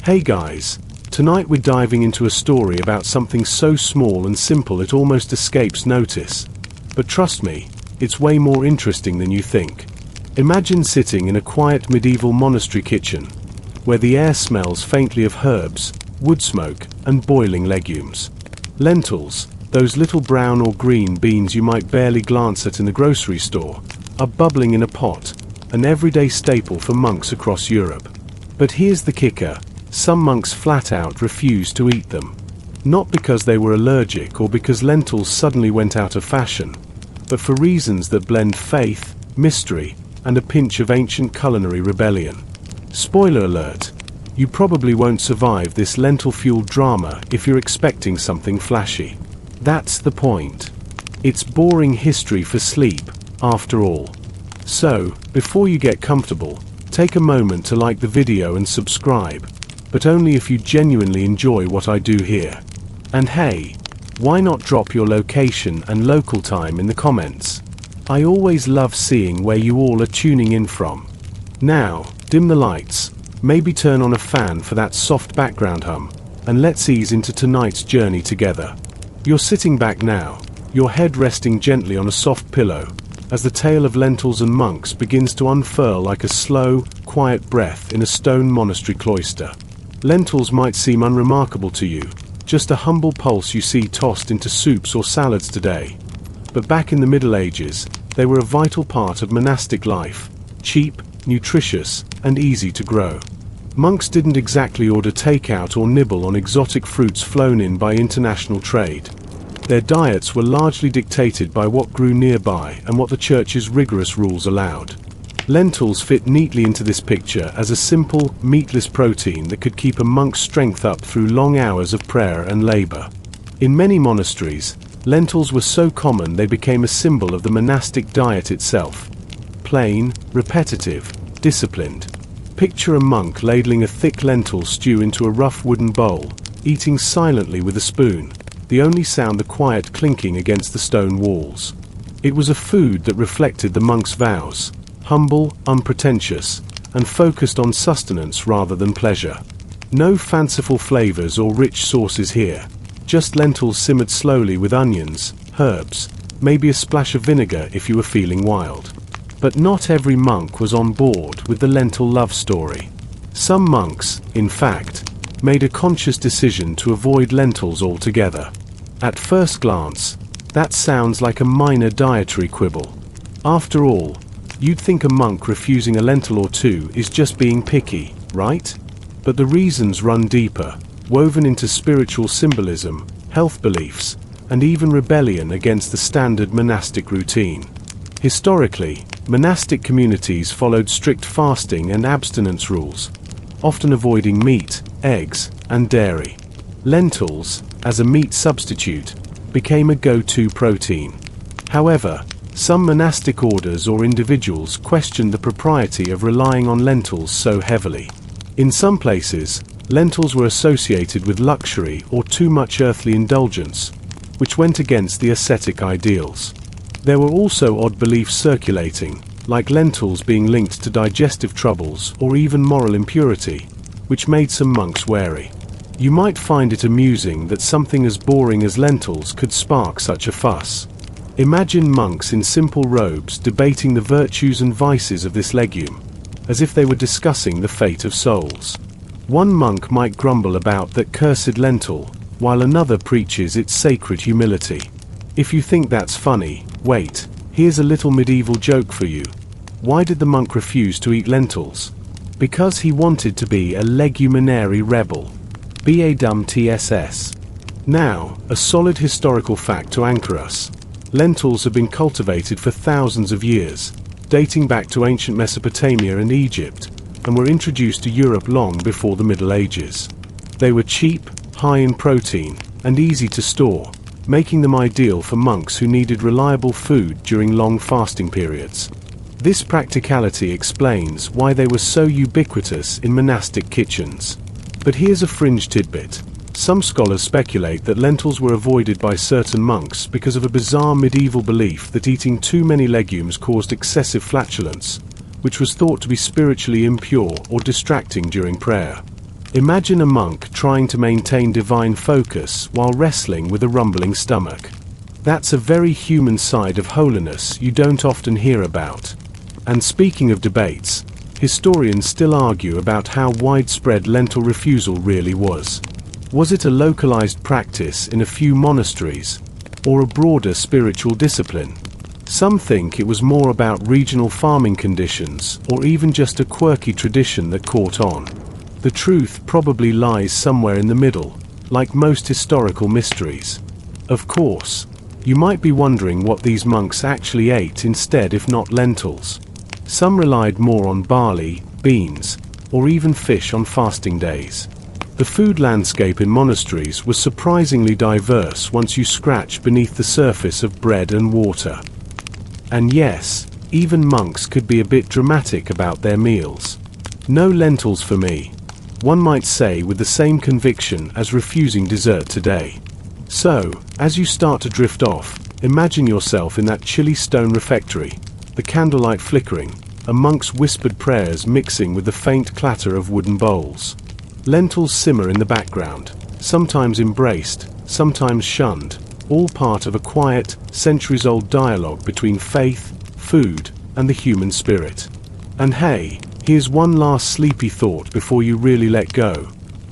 Hey guys, tonight we're diving into a story about something so small and simple it almost escapes notice. But trust me, it's way more interesting than you think. Imagine sitting in a quiet medieval monastery kitchen, where the air smells faintly of herbs, wood smoke, and boiling legumes. Lentils, those little brown or green beans you might barely glance at in the grocery store, are bubbling in a pot, an everyday staple for monks across Europe. But here's the kicker. Some monks flat out refuse to eat them. Not because they were allergic or because lentils suddenly went out of fashion, but for reasons that blend faith, mystery, and a pinch of ancient culinary rebellion. Spoiler alert, you probably won't survive this lentil-fueled drama if you're expecting something flashy. That's the point. It's boring history for sleep, after all. So, before you get comfortable, take a moment to like the video and subscribe, but only if you genuinely enjoy what I do here. And hey, why not drop your location and local time in the comments? I always love seeing where you all are tuning in from. Now, dim the lights, maybe turn on a fan for that soft background hum, and let's ease into tonight's journey together. You're sitting back now, your head resting gently on a soft pillow, as the tale of lentils and monks begins to unfurl like a slow, quiet breath in a stone monastery cloister. Lentils might seem unremarkable to you, just a humble pulse you see tossed into soups or salads today. But back in the Middle Ages, they were a vital part of monastic life, cheap, nutritious, and easy to grow. Monks didn't exactly order takeout or nibble on exotic fruits flown in by international trade. Their diets were largely dictated by what grew nearby and what the church's rigorous rules allowed. Lentils fit neatly into this picture as a simple, meatless protein that could keep a monk's strength up through long hours of prayer and labor. In many monasteries, lentils were so common they became a symbol of the monastic diet itself. Plain, repetitive, disciplined. Picture a monk ladling a thick lentil stew into a rough wooden bowl, eating silently with a spoon, the only sound the quiet clinking against the stone walls. It was a food that reflected the monk's vows, humble, unpretentious, and focused on sustenance rather than pleasure. No fanciful flavors or rich sauces here, just lentils simmered slowly with onions, herbs, maybe a splash of vinegar if you were feeling wild. But not every monk was on board with the lentil love story. Some monks, in fact, made a conscious decision to avoid lentils altogether. At first glance, that sounds like a minor dietary quibble. After all, you'd think a monk refusing a lentil or two is just being picky, right? But the reasons run deeper, woven into spiritual symbolism, health beliefs, and even rebellion against the standard monastic routine. Historically, monastic communities followed strict fasting and abstinence rules, often avoiding meat, eggs, and dairy. Lentils, as a meat substitute, became a go-to protein. However, some monastic orders or individuals questioned the propriety of relying on lentils so heavily. In some places, lentils were associated with luxury or too much earthly indulgence, which went against the ascetic ideals. There were also odd beliefs circulating, like lentils being linked to digestive troubles or even moral impurity, which made some monks wary. You might find it amusing that something as boring as lentils could spark such a fuss. Imagine monks in simple robes debating the virtues and vices of this legume, as if they were discussing the fate of souls. One monk might grumble about that cursed lentil, while another preaches its sacred humility. If you think that's funny, wait, here's a little medieval joke for you. Why did the monk refuse to eat lentils? Because he wanted to be a leguminary rebel. Bedtime. Now, a solid historical fact to anchor us. Lentils have been cultivated for thousands of years, dating back to ancient Mesopotamia and Egypt, and were introduced to Europe long before the Middle Ages. They were cheap, high in protein, and easy to store, making them ideal for monks who needed reliable food during long fasting periods. This practicality explains why they were so ubiquitous in monastic kitchens. But here's a fringe tidbit. Some scholars speculate that lentils were avoided by certain monks because of a bizarre medieval belief that eating too many legumes caused excessive flatulence, which was thought to be spiritually impure or distracting during prayer. Imagine a monk trying to maintain divine focus while wrestling with a rumbling stomach. That's a very human side of holiness you don't often hear about. And speaking of debates, historians still argue about how widespread lentil refusal really was. Was it a localized practice in a few monasteries, or a broader spiritual discipline? Some think it was more about regional farming conditions, or even just a quirky tradition that caught on. The truth probably lies somewhere in the middle, like most historical mysteries. Of course, you might be wondering what these monks actually ate instead if not lentils. Some relied more on barley, beans, or even fish on fasting days. The food landscape in monasteries was surprisingly diverse once you scratch beneath the surface of bread and water. And yes, even monks could be a bit dramatic about their meals. No lentils for me, one might say with the same conviction as refusing dessert today. So, as you start to drift off, imagine yourself in that chilly stone refectory, the candlelight flickering, a monk's whispered prayers mixing with the faint clatter of wooden bowls. Lentils simmer in the background, sometimes embraced, sometimes shunned, all part of a quiet, centuries-old dialogue between faith, food, and the human spirit. And hey, here's one last sleepy thought before you really let go.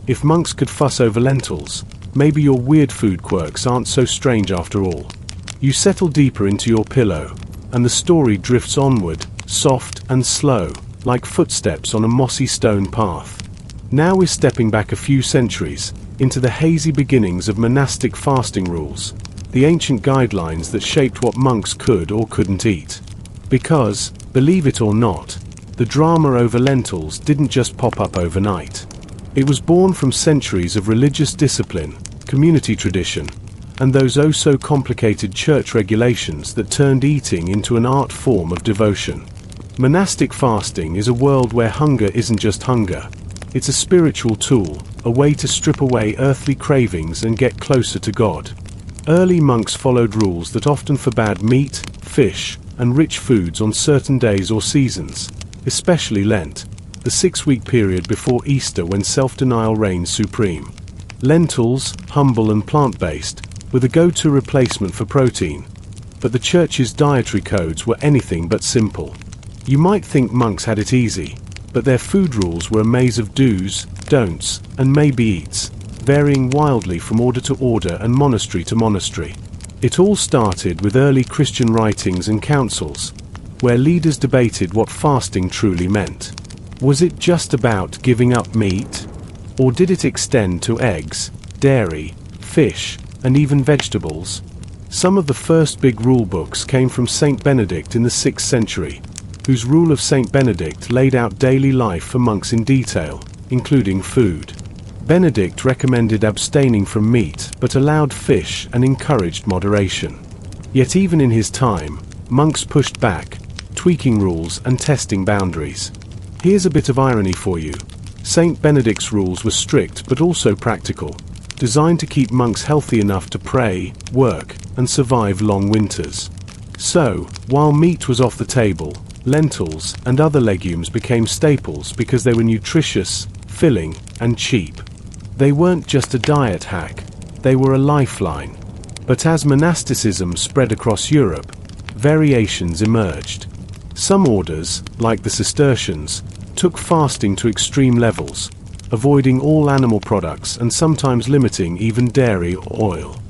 If monks could fuss over lentils, maybe your weird food quirks aren't so strange after all. You settle deeper into your pillow, and the story drifts onward, soft and slow, like footsteps on a mossy stone path. Now we're stepping back a few centuries, into the hazy beginnings of monastic fasting rules, the ancient guidelines that shaped what monks could or couldn't eat. Because, believe it or not, the drama over lentils didn't just pop up overnight. It was born from centuries of religious discipline, community tradition, and those oh-so-complicated church regulations that turned eating into an art form of devotion. Monastic fasting is a world where hunger isn't just hunger. It's a spiritual tool, a way to strip away earthly cravings and get closer to God. Early monks followed rules that often forbade meat, fish, and rich foods on certain days or seasons, especially Lent, the 6-week period before Easter when self-denial reigns supreme. Lentils, humble and plant-based, were the go-to replacement for protein, but the church's dietary codes were anything but simple. You might think monks had it easy, but their food rules were a maze of do's, don'ts, and maybe-eats, varying wildly from order to order and monastery to monastery. It all started with early Christian writings and councils, where leaders debated what fasting truly meant. Was it just about giving up meat? Or did it extend to eggs, dairy, fish, and even vegetables? Some of the first big rule books came from Saint Benedict in the 6th century, whose Rule of Saint Benedict laid out daily life for monks in detail, including food. Benedict recommended abstaining from meat but allowed fish and encouraged moderation. Yet even in his time, monks pushed back, tweaking rules and testing boundaries. Here's a bit of irony for you. Saint Benedict's rules were strict but also practical, designed to keep monks healthy enough to pray, work, and survive long winters. So, while meat was off the table, lentils and other legumes became staples because they were nutritious, filling, and cheap. They weren't just a diet hack, they were a lifeline. But as monasticism spread across Europe, variations emerged. Some orders, like the Cistercians, took fasting to extreme levels, avoiding all animal products and sometimes limiting even dairy or oil.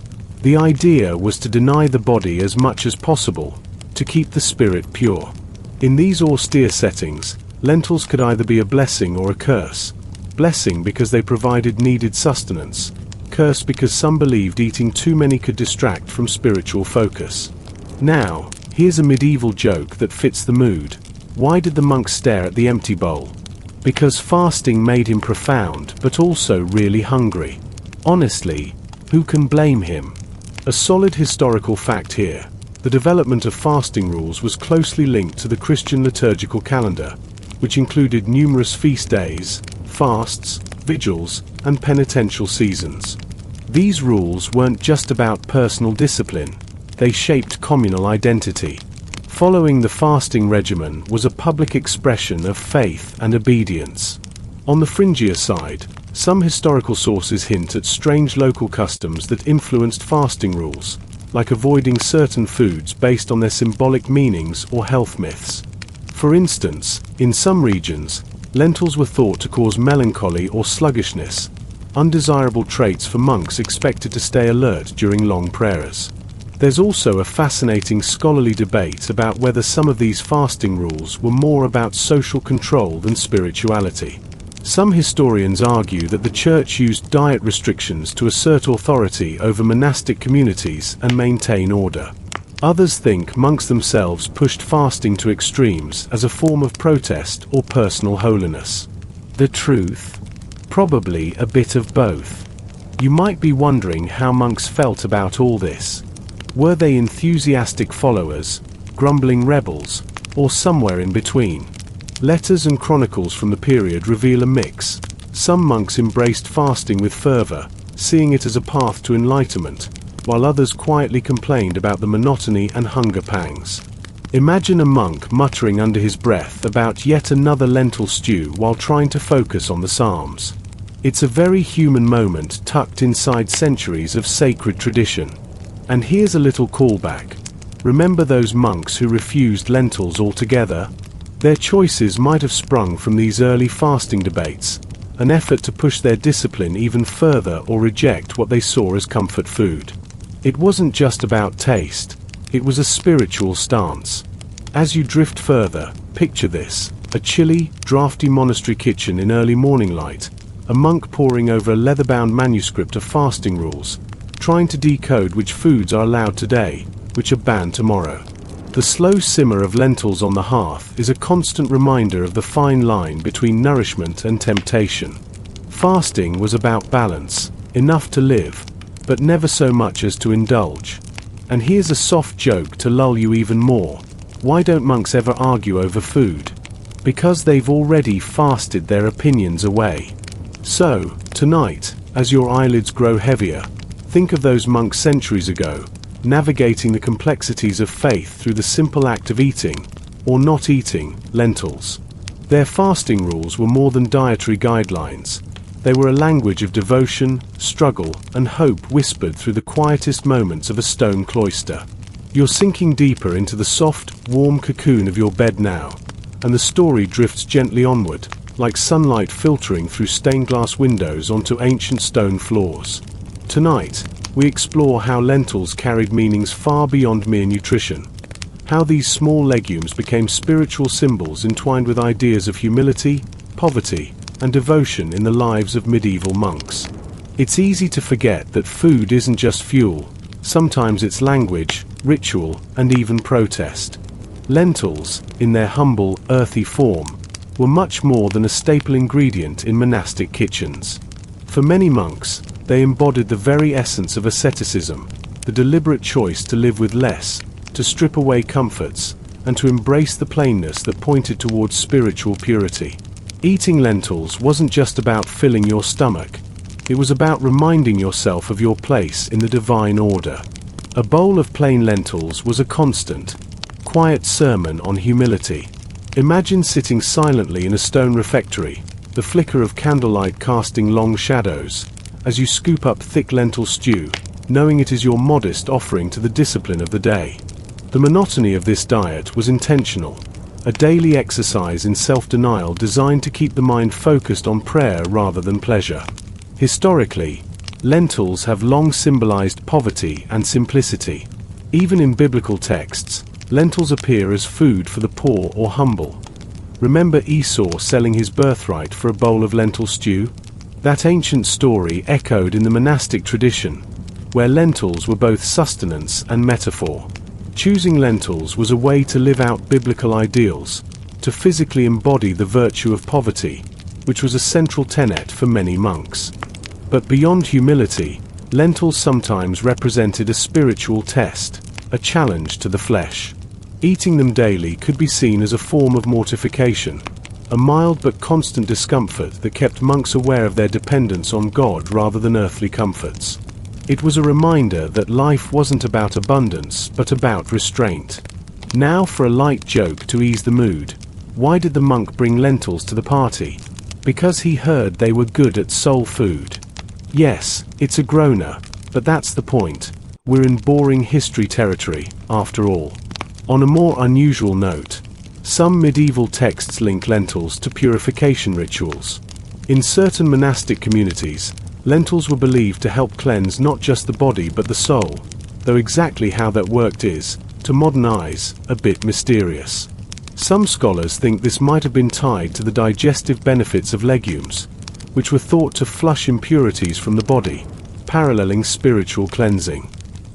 The idea was to deny the body as much as possible, to keep the spirit pure. In these austere settings, lentils could either be a blessing or a curse. Blessing because they provided needed sustenance, curse because some believed eating too many could distract from spiritual focus. Now, here's a medieval joke that fits the mood. Why did the monk stare at the empty bowl? Because fasting made him profound but also really hungry. Honestly, who can blame him? A solid historical fact here. The development of fasting rules was closely linked to the Christian liturgical calendar, which included numerous feast days, fasts, vigils, and penitential seasons. These rules weren't just about personal discipline, they shaped communal identity. Following the fasting regimen was a public expression of faith and obedience. On the fringier side, Some historical sources hint at strange local customs that influenced fasting rules, like avoiding certain foods based on their symbolic meanings or health myths. For instance, in some regions, lentils were thought to cause melancholy or sluggishness, undesirable traits for monks expected to stay alert during long prayers. There's also a fascinating scholarly debate about whether some of these fasting rules were more about social control than spirituality. Some historians argue that the church used diet restrictions to assert authority over monastic communities and maintain order. Others think monks themselves pushed fasting to extremes as a form of protest or personal holiness. The truth? Probably a bit of both. You might be wondering how monks felt about all this. Were they enthusiastic followers, grumbling rebels, or somewhere in between? Letters and chronicles from the period reveal a mix. Some monks embraced fasting with fervor, seeing it as a path to enlightenment, while others quietly complained about the monotony and hunger pangs. Imagine a monk muttering under his breath about yet another lentil stew while trying to focus on the Psalms. It's a very human moment tucked inside centuries of sacred tradition. And here's a little callback. Remember those monks who refused lentils altogether? Their choices might have sprung from these early fasting debates, an effort to push their discipline even further or reject what they saw as comfort food. It wasn't just about taste, it was a spiritual stance. As you drift further, picture this: a chilly, drafty monastery kitchen in early morning light, a monk poring over a leather-bound manuscript of fasting rules, trying to decode which foods are allowed today, which are banned tomorrow. The slow simmer of lentils on the hearth is a constant reminder of the fine line between nourishment and temptation. Fasting was about balance, enough to live, but never so much as to indulge. And here's a soft joke to lull you even more. Why don't monks ever argue over food? Because they've already fasted their opinions away. So, tonight, as your eyelids grow heavier, think of those monks centuries ago, navigating the complexities of faith through the simple act of eating, or not eating, lentils. Their fasting rules were more than dietary guidelines. They were a language of devotion, struggle, and hope whispered through the quietest moments of a stone cloister. You're sinking deeper into the soft, warm cocoon of your bed now, and the story drifts gently onward, like sunlight filtering through stained glass windows onto ancient stone floors. Tonight, we explore how lentils carried meanings far beyond mere nutrition, how these small legumes became spiritual symbols entwined with ideas of humility, poverty, and devotion in the lives of medieval monks. It's easy to forget that food isn't just fuel, sometimes it's language, ritual, and even protest. Lentils, in their humble, earthy form, were much more than a staple ingredient in monastic kitchens. For many monks, they embodied the very essence of asceticism, the deliberate choice to live with less, to strip away comforts, and to embrace the plainness that pointed towards spiritual purity. Eating lentils wasn't just about filling your stomach, it was about reminding yourself of your place in the divine order. A bowl of plain lentils was a constant, quiet sermon on humility. Imagine sitting silently in a stone refectory, the flicker of candlelight casting long shadows, as you scoop up thick lentil stew, knowing it is your modest offering to the discipline of the day. The monotony of this diet was intentional, a daily exercise in self-denial designed to keep the mind focused on prayer rather than pleasure. Historically, lentils have long symbolized poverty and simplicity. Even in biblical texts, lentils appear as food for the poor or humble. Remember Esau selling his birthright for a bowl of lentil stew? That ancient story echoed in the monastic tradition, where lentils were both sustenance and metaphor. Choosing lentils was a way to live out biblical ideals, to physically embody the virtue of poverty, which was a central tenet for many monks. But beyond humility, lentils sometimes represented a spiritual test, a challenge to the flesh. Eating them daily could be seen as a form of mortification, a mild but constant discomfort that kept monks aware of their dependence on God rather than earthly comforts. It was a reminder that life wasn't about abundance, but about restraint. Now for a light joke to ease the mood. Why did the monk bring lentils to the party? Because he heard they were good at soul food. Yes, it's a groaner, but that's the point. We're in boring history territory, after all. On a more unusual note, some medieval texts link lentils to purification rituals. In certain monastic communities, lentils were believed to help cleanse not just the body but the soul, though exactly how that worked is, to modern eyes, a bit mysterious. Some scholars think this might have been tied to the digestive benefits of legumes, which were thought to flush impurities from the body, paralleling spiritual cleansing.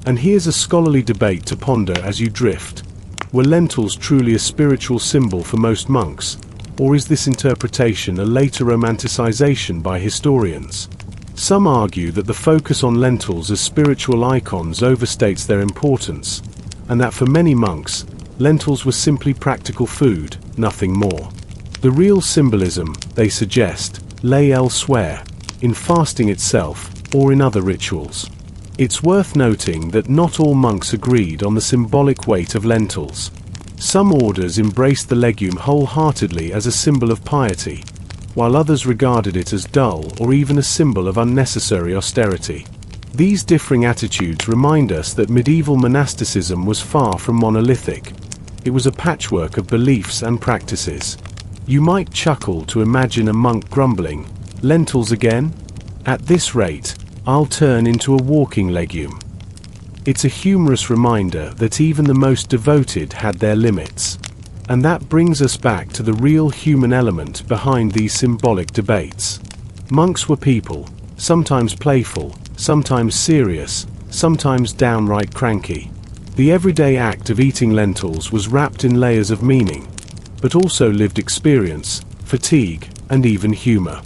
And here's a scholarly debate to ponder as you drift. Were lentils truly a spiritual symbol for most monks, or is this interpretation a later romanticization by historians? Some argue that the focus on lentils as spiritual icons overstates their importance, and that for many monks, lentils were simply practical food, nothing more. The real symbolism, they suggest, lay elsewhere, in fasting itself, or in other rituals. It's worth noting that not all monks agreed on the symbolic weight of lentils. Some orders embraced the legume wholeheartedly as a symbol of piety, while others regarded it as dull or even a symbol of unnecessary austerity. These differing attitudes remind us that medieval monasticism was far from monolithic. It was a patchwork of beliefs and practices. You might chuckle to imagine a monk grumbling, "Lentils again? At this rate, I'll turn into a walking legume." It's a humorous reminder that even the most devoted had their limits. And that brings us back to the real human element behind these symbolic debates. Monks were people, sometimes playful, sometimes serious, sometimes downright cranky. The everyday act of eating lentils was wrapped in layers of meaning, but also lived experience, fatigue, and even humor.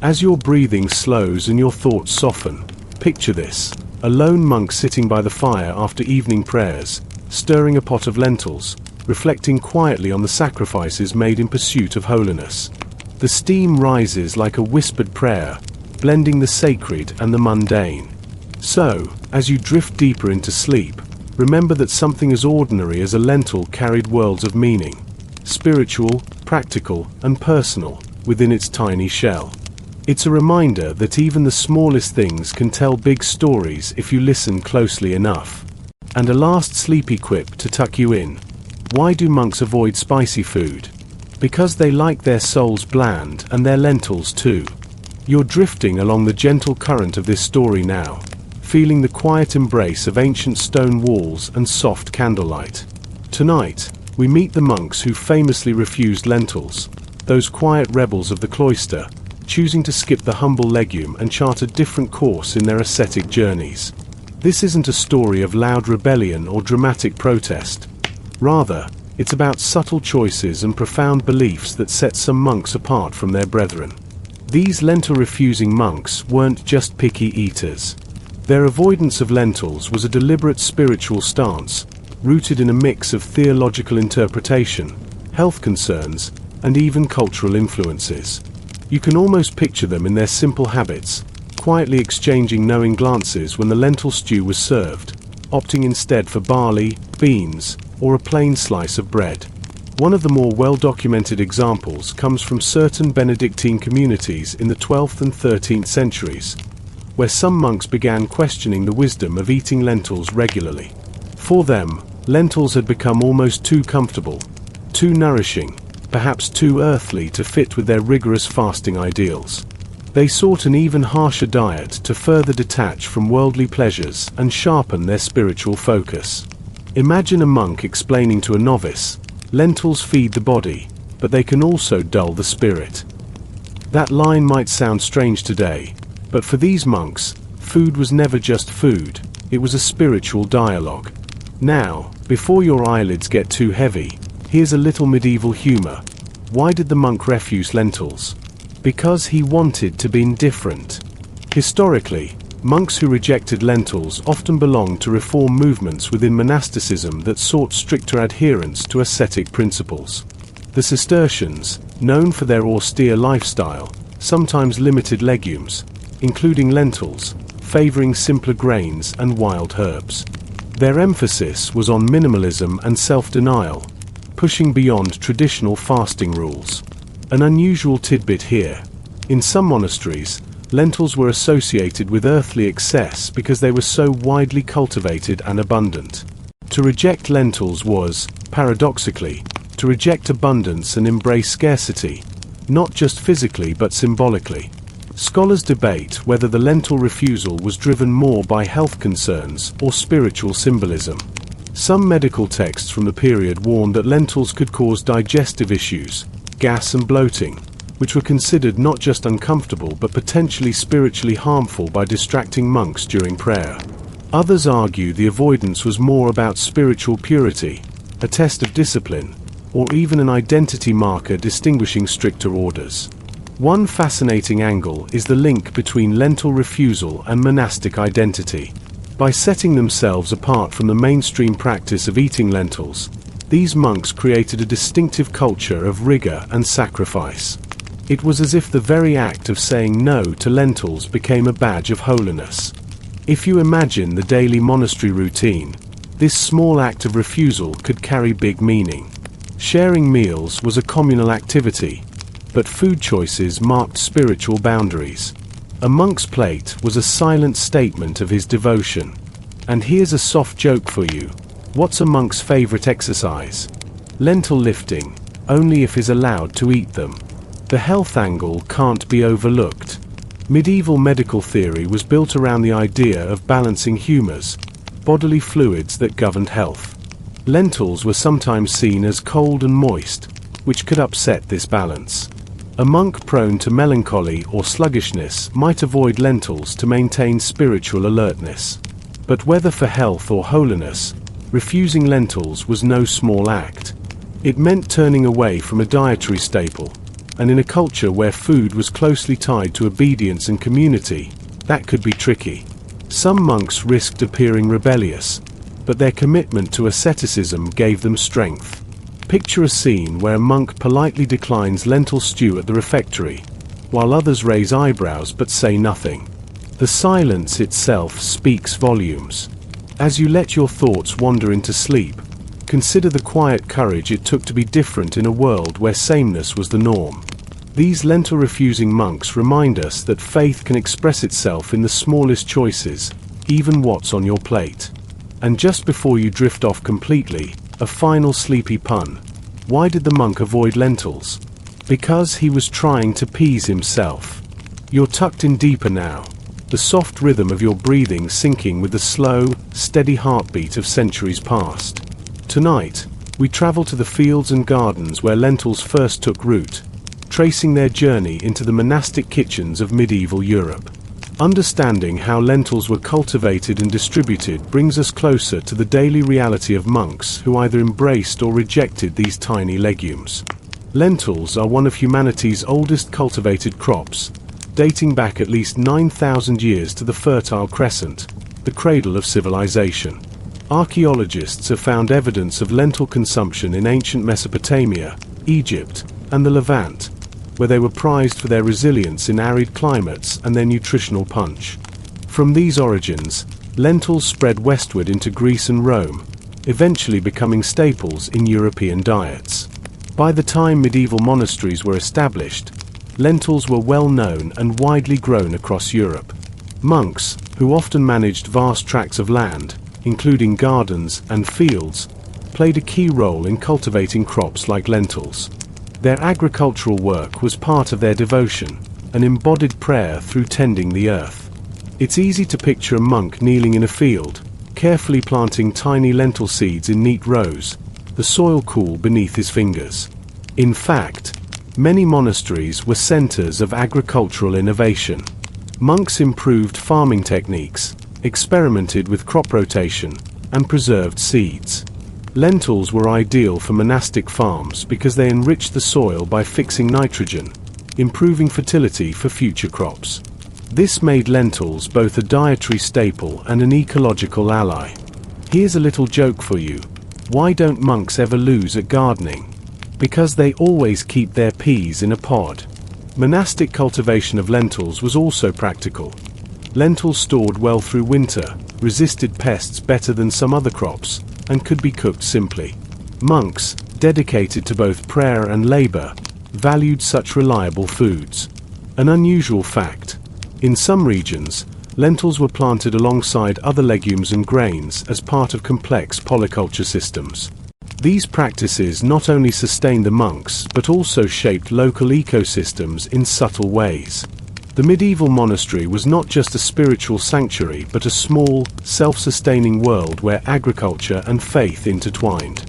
As your breathing slows and your thoughts soften, picture this: a lone monk sitting by the fire after evening prayers, stirring a pot of lentils, reflecting quietly on the sacrifices made in pursuit of holiness. The steam rises like a whispered prayer, blending the sacred and the mundane. So, as you drift deeper into sleep, remember that something as ordinary as a lentil carried worlds of meaning, spiritual, practical, and personal, within its tiny shell. It's a reminder that even the smallest things can tell big stories if you listen closely enough. And a last sleepy quip to tuck you in. Why do monks avoid spicy food? Because they like their souls bland, and their lentils too. You're drifting along the gentle current of this story now, feeling the quiet embrace of ancient stone walls and soft candlelight. Tonight, we meet the monks who famously refused lentils, those quiet rebels of the cloister, choosing to skip the humble legume and chart a different course in their ascetic journeys. This isn't a story of loud rebellion or dramatic protest. Rather, it's about subtle choices and profound beliefs that set some monks apart from their brethren. These lentil-refusing monks weren't just picky eaters. Their avoidance of lentils was a deliberate spiritual stance, rooted in a mix of theological interpretation, health concerns, and even cultural influences. You can almost picture them in their simple habits, quietly exchanging knowing glances when the lentil stew was served, opting instead for barley, beans, or a plain slice of bread. One of the more well-documented examples comes from certain Benedictine communities in the 12th and 13th centuries, where some monks began questioning the wisdom of eating lentils regularly. For them, lentils had become almost too comfortable, too nourishing, perhaps too earthly to fit with their rigorous fasting ideals. They sought an even harsher diet to further detach from worldly pleasures and sharpen their spiritual focus. Imagine a monk explaining to a novice, "Lentils feed the body, but they can also dull the spirit." That line might sound strange today, but for these monks, food was never just food, it was a spiritual dialogue. Now, before your eyelids get too heavy, here's a little medieval humor. Why did the monk refuse lentils? Because he wanted to be indifferent. Historically, monks who rejected lentils often belonged to reform movements within monasticism that sought stricter adherence to ascetic principles. The Cistercians, known for their austere lifestyle, sometimes limited legumes, including lentils, favoring simpler grains and wild herbs. Their emphasis was on minimalism and self-denial, pushing beyond traditional fasting rules. An unusual tidbit here: In some monasteries, lentils were associated with earthly excess because they were so widely cultivated and abundant. To reject lentils was, paradoxically, to reject abundance and embrace scarcity, not just physically but symbolically. Scholars debate whether the lentil refusal was driven more by health concerns or spiritual symbolism. Some medical texts from the period warned that lentils could cause digestive issues, gas and bloating, which were considered not just uncomfortable but potentially spiritually harmful by distracting monks during prayer. Others argue the avoidance was more about spiritual purity, a test of discipline, or even an identity marker distinguishing stricter orders. One fascinating angle is the link between lentil refusal and monastic identity. By setting themselves apart from the mainstream practice of eating lentils, these monks created a distinctive culture of rigor and sacrifice. It was as if the very act of saying no to lentils became a badge of holiness. If you imagine the daily monastery routine, this small act of refusal could carry big meaning. Sharing meals was a communal activity, but food choices marked spiritual boundaries. A monk's plate was a silent statement of his devotion. And here's a soft joke for you. What's a monk's favorite exercise? Lentil lifting, only if he's allowed to eat them. The health angle can't be overlooked. Medieval medical theory was built around the idea of balancing humors, bodily fluids that governed health. Lentils were sometimes seen as cold and moist, which could upset this balance. A monk prone to melancholy or sluggishness might avoid lentils to maintain spiritual alertness. But whether for health or holiness, refusing lentils was no small act. It meant turning away from a dietary staple, and in a culture where food was closely tied to obedience and community, that could be tricky. Some monks risked appearing rebellious, but their commitment to asceticism gave them strength. Picture a scene where a monk politely declines lentil stew at the refectory, while others raise eyebrows but say nothing. The silence itself speaks volumes. As you let your thoughts wander into sleep, consider the quiet courage it took to be different in a world where sameness was the norm. These lentil-refusing monks remind us that faith can express itself in the smallest choices, even what's on your plate. And just before you drift off completely, a final sleepy pun. Why did the monk avoid lentils? Because he was trying to appease himself. You're tucked in deeper now, the soft rhythm of your breathing syncing with the slow, steady heartbeat of centuries past. Tonight, we travel to the fields and gardens where lentils first took root, tracing their journey into the monastic kitchens of medieval Europe. Understanding how lentils were cultivated and distributed brings us closer to the daily reality of monks who either embraced or rejected these tiny legumes. Lentils are one of humanity's oldest cultivated crops, dating back at least 9,000 years to the Fertile Crescent, the cradle of civilization. Archaeologists have found evidence of lentil consumption in ancient Mesopotamia, Egypt, and the Levant, where they were prized for their resilience in arid climates and their nutritional punch. From these origins, lentils spread westward into Greece and Rome, eventually becoming staples in European diets. By the time medieval monasteries were established, lentils were well known and widely grown across Europe. Monks, who often managed vast tracts of land, including gardens and fields, played a key role in cultivating crops like lentils. Their agricultural work was part of their devotion, an embodied prayer through tending the earth. It's easy to picture a monk kneeling in a field, carefully planting tiny lentil seeds in neat rows, the soil cool beneath his fingers. In fact, many monasteries were centers of agricultural innovation. Monks improved farming techniques, experimented with crop rotation, and preserved seeds. Lentils were ideal for monastic farms because they enriched the soil by fixing nitrogen, improving fertility for future crops. This made lentils both a dietary staple and an ecological ally. Here's a little joke for you. Why don't monks ever lose at gardening? Because they always keep their peas in a pod. Monastic cultivation of lentils was also practical. Lentils stored well through winter, resisted pests better than some other crops, and could be cooked simply. Monks, dedicated to both prayer and labor, valued such reliable foods. An unusual fact. In some regions, lentils were planted alongside other legumes and grains as part of complex polyculture systems. These practices not only sustained the monks but also shaped local ecosystems in subtle ways. The medieval monastery was not just a spiritual sanctuary but a small, self-sustaining world where agriculture and faith intertwined.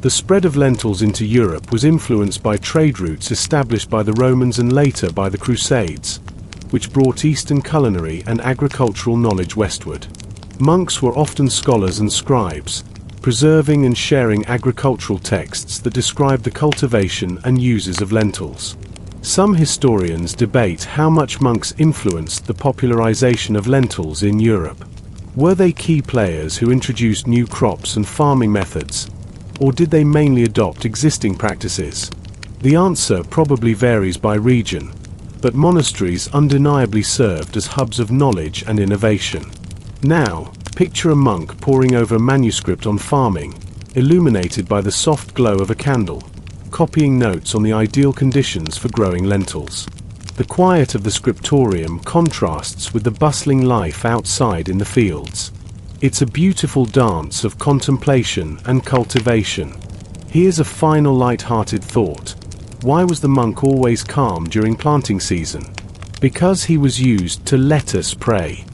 The spread of lentils into Europe was influenced by trade routes established by the Romans and later by the Crusades, which brought Eastern culinary and agricultural knowledge westward. Monks were often scholars and scribes, preserving and sharing agricultural texts that describe the cultivation and uses of lentils. Some historians debate how much monks influenced the popularization of lentils in Europe. Were they key players who introduced new crops and farming methods, or did they mainly adopt existing practices? The answer probably varies by region, but monasteries undeniably served as hubs of knowledge and innovation. Now, picture a monk poring over a manuscript on farming, illuminated by the soft glow of a candle, copying notes on the ideal conditions for growing lentils. The quiet of the scriptorium contrasts with the bustling life outside in the fields. It's a beautiful dance of contemplation and cultivation. Here's a final light-hearted thought. Why was the monk always calm during planting season? Because he was used to let us pray.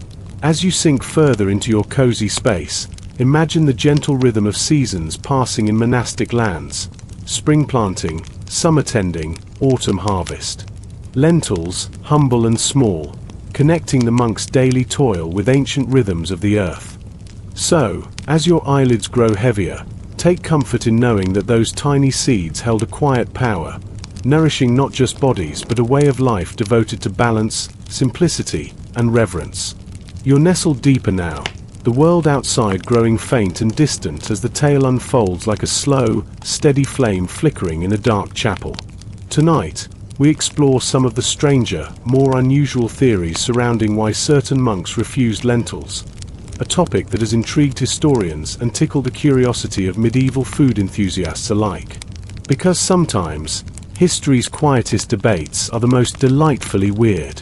As you sink further into your cozy space, imagine the gentle rhythm of seasons passing in monastic lands. Spring planting, summer tending, autumn harvest. Lentils, humble and small, connecting the monk's daily toil with ancient rhythms of the earth. So, as your eyelids grow heavier, take comfort in knowing that those tiny seeds held a quiet power, nourishing not just bodies but a way of life devoted to balance, simplicity, and reverence. You're nestled deeper now, the world outside growing faint and distant as the tale unfolds like a slow, steady flame flickering in a dark chapel. Tonight, we explore some of the stranger, more unusual theories surrounding why certain monks refused lentils, a topic that has intrigued historians and tickled the curiosity of medieval food enthusiasts alike. Because sometimes, history's quietest debates are the most delightfully weird.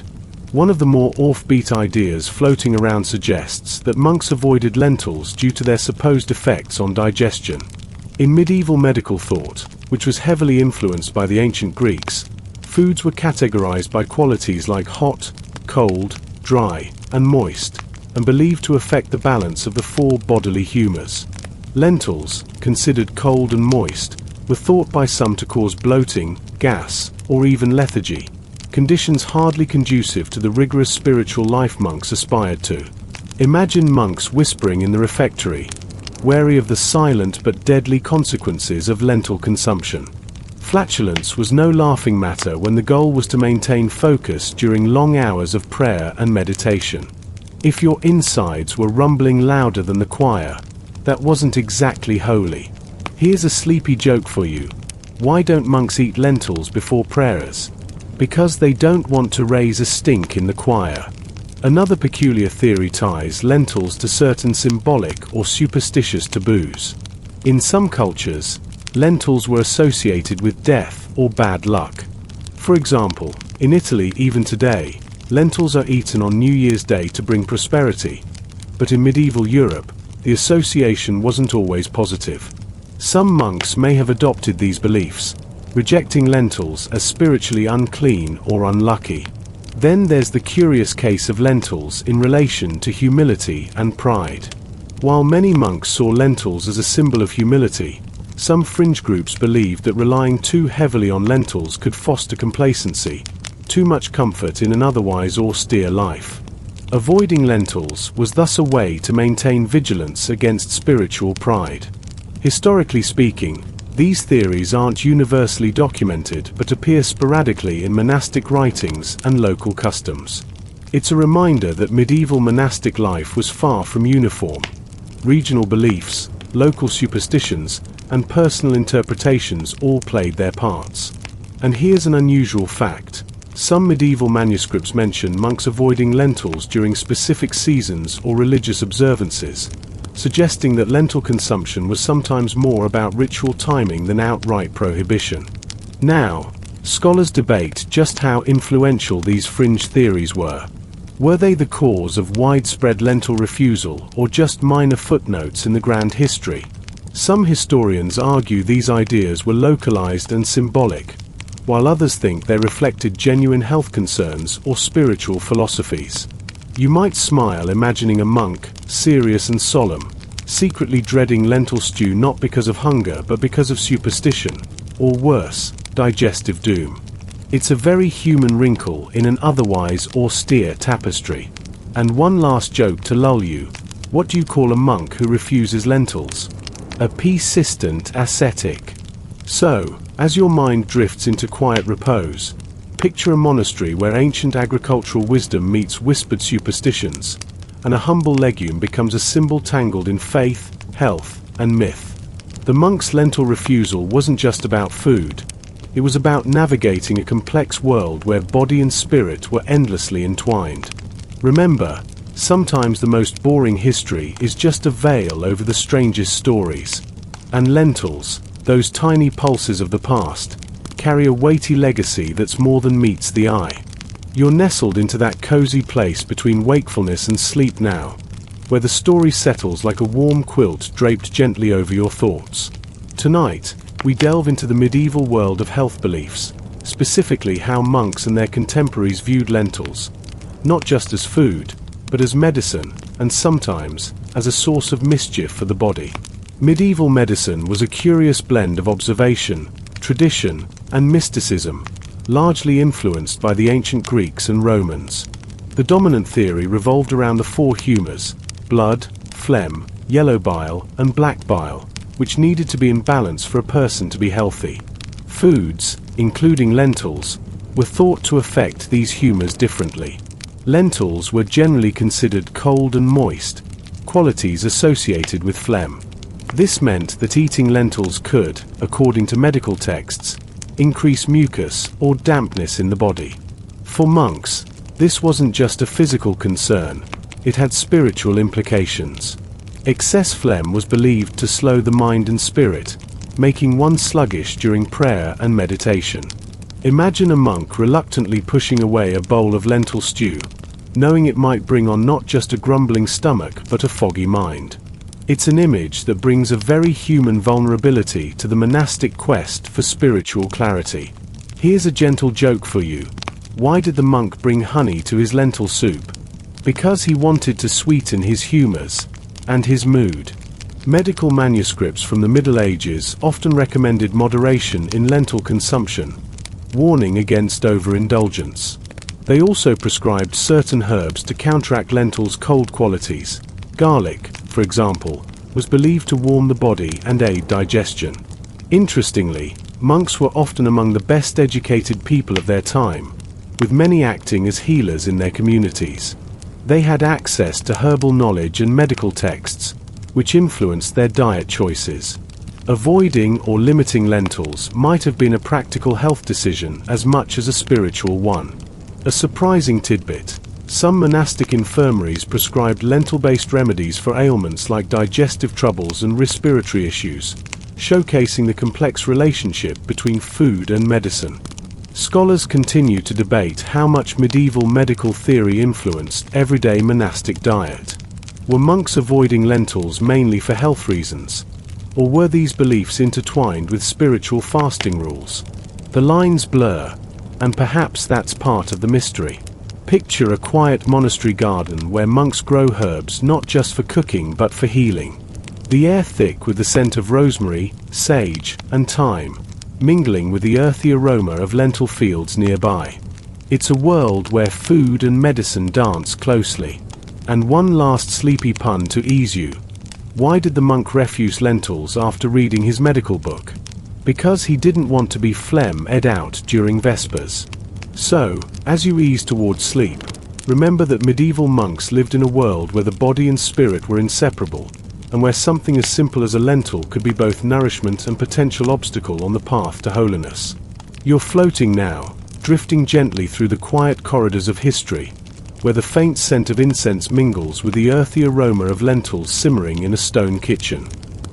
One of the more offbeat ideas floating around suggests that monks avoided lentils due to their supposed effects on digestion. In medieval medical thought, which was heavily influenced by the ancient Greeks, foods were categorized by qualities like hot, cold, dry, and moist, and believed to affect the balance of the four bodily humors. Lentils, considered cold and moist, were thought by some to cause bloating, gas, or even lethargy, conditions hardly conducive to the rigorous spiritual life monks aspired to. Imagine monks whispering in the refectory, wary of the silent but deadly consequences of lentil consumption. Flatulence was no laughing matter when the goal was to maintain focus during long hours of prayer and meditation. If your insides were rumbling louder than the choir, that wasn't exactly holy. Here's a sleepy joke for you. Why don't monks eat lentils before prayers? Because they don't want to raise a stink in the choir. Another peculiar theory ties lentils to certain symbolic or superstitious taboos. In some cultures, lentils were associated with death or bad luck. For example, in Italy even today, lentils are eaten on New Year's Day to bring prosperity. But in medieval Europe, the association wasn't always positive. Some monks may have adopted these beliefs, rejecting lentils as spiritually unclean or unlucky. Then there's the curious case of lentils in relation to humility and pride. While many monks saw lentils as a symbol of humility, some fringe groups believed that relying too heavily on lentils could foster complacency, too much comfort in an otherwise austere life. Avoiding lentils was thus a way to maintain vigilance against spiritual pride. Historically speaking, these theories aren't universally documented but appear sporadically in monastic writings and local customs. It's a reminder that medieval monastic life was far from uniform. Regional beliefs, local superstitions, and personal interpretations all played their parts. And here's an unusual fact. Some medieval manuscripts mention monks avoiding lentils during specific seasons or religious observances, suggesting that lentil consumption was sometimes more about ritual timing than outright prohibition. Now, Scholars debate just how influential these fringe theories were. Were they the cause of widespread lentil refusal or just minor footnotes in the grand history? Some historians argue these ideas were localized and symbolic, while others think they reflected genuine health concerns or spiritual philosophies. You might smile imagining a monk, serious and solemn, secretly dreading lentil stew not because of hunger but because of superstition, or worse, digestive doom. It's a very human wrinkle in an otherwise austere tapestry. And one last joke to lull you. What do you call a monk who refuses lentils? A persistent ascetic. So, as your mind drifts into quiet repose, picture a monastery where ancient agricultural wisdom meets whispered superstitions, and a humble legume becomes a symbol tangled in faith, health, and myth. The monk's lentil refusal wasn't just about food. It was about navigating a complex world where body and spirit were endlessly entwined. Remember, sometimes the most boring history is just a veil over the strangest stories. And lentils, those tiny pulses of the past, carry a weighty legacy that's more than meets the eye. You're nestled into that cozy place between wakefulness and sleep now, where the story settles like a warm quilt draped gently over your thoughts. Tonight, we delve into the medieval world of health beliefs, specifically how monks and their contemporaries viewed lentils, not just as food, but as medicine, and sometimes as a source of mischief for the body. Medieval medicine was a curious blend of observation, tradition, and mysticism, largely influenced by the ancient Greeks and Romans. The dominant theory revolved around the four humours: blood, phlegm, yellow bile, and black bile, which needed to be in balance for a person to be healthy. Foods, including lentils, were thought to affect these humours differently. Lentils were generally considered cold and moist, qualities associated with phlegm. This meant that eating lentils could, according to medical texts, increase mucus or dampness in the body. For monks, this wasn't just a physical concern, it had spiritual implications. Excess phlegm was believed to slow the mind and spirit, making one sluggish during prayer and meditation. Imagine a monk reluctantly pushing away a bowl of lentil stew, knowing it might bring on not just a grumbling stomach but a foggy mind. It's an image that brings a very human vulnerability to the monastic quest for spiritual clarity. Here's a gentle joke for you. Why did the monk bring honey to his lentil soup? Because he wanted to sweeten his humours and his mood. Medical manuscripts from the Middle Ages often recommended moderation in lentil consumption, warning against overindulgence. They also prescribed certain herbs to counteract lentils' cold qualities. Garlic, for example, was believed to warm the body and aid digestion. Interestingly, monks were often among the best educated people of their time, with many acting as healers in their communities. They had access to herbal knowledge and medical texts, which influenced their diet choices. Avoiding or limiting lentils might have been a practical health decision as much as a spiritual one. A surprising tidbit: some monastic infirmaries prescribed lentil-based remedies for ailments like digestive troubles and respiratory issues, showcasing the complex relationship between food and medicine. Scholars continue to debate how much medieval medical theory influenced everyday monastic diet. Were monks avoiding lentils mainly for health reasons? Or were these beliefs intertwined with spiritual fasting rules? The lines blur, and perhaps that's part of the mystery. Picture a quiet monastery garden where monks grow herbs not just for cooking but for healing. The air thick with the scent of rosemary, sage, and thyme, mingling with the earthy aroma of lentil fields nearby. It's a world where food and medicine dance closely. And one last sleepy pun to ease you. Why did the monk refuse lentils after reading his medical book? Because he didn't want to be phlegm-ed out during Vespers. So, as you ease towards sleep, remember that medieval monks lived in a world where the body and spirit were inseparable, and where something as simple as a lentil could be both nourishment and potential obstacle on the path to holiness. You're floating now, drifting gently through the quiet corridors of history, where the faint scent of incense mingles with the earthy aroma of lentils simmering in a stone kitchen.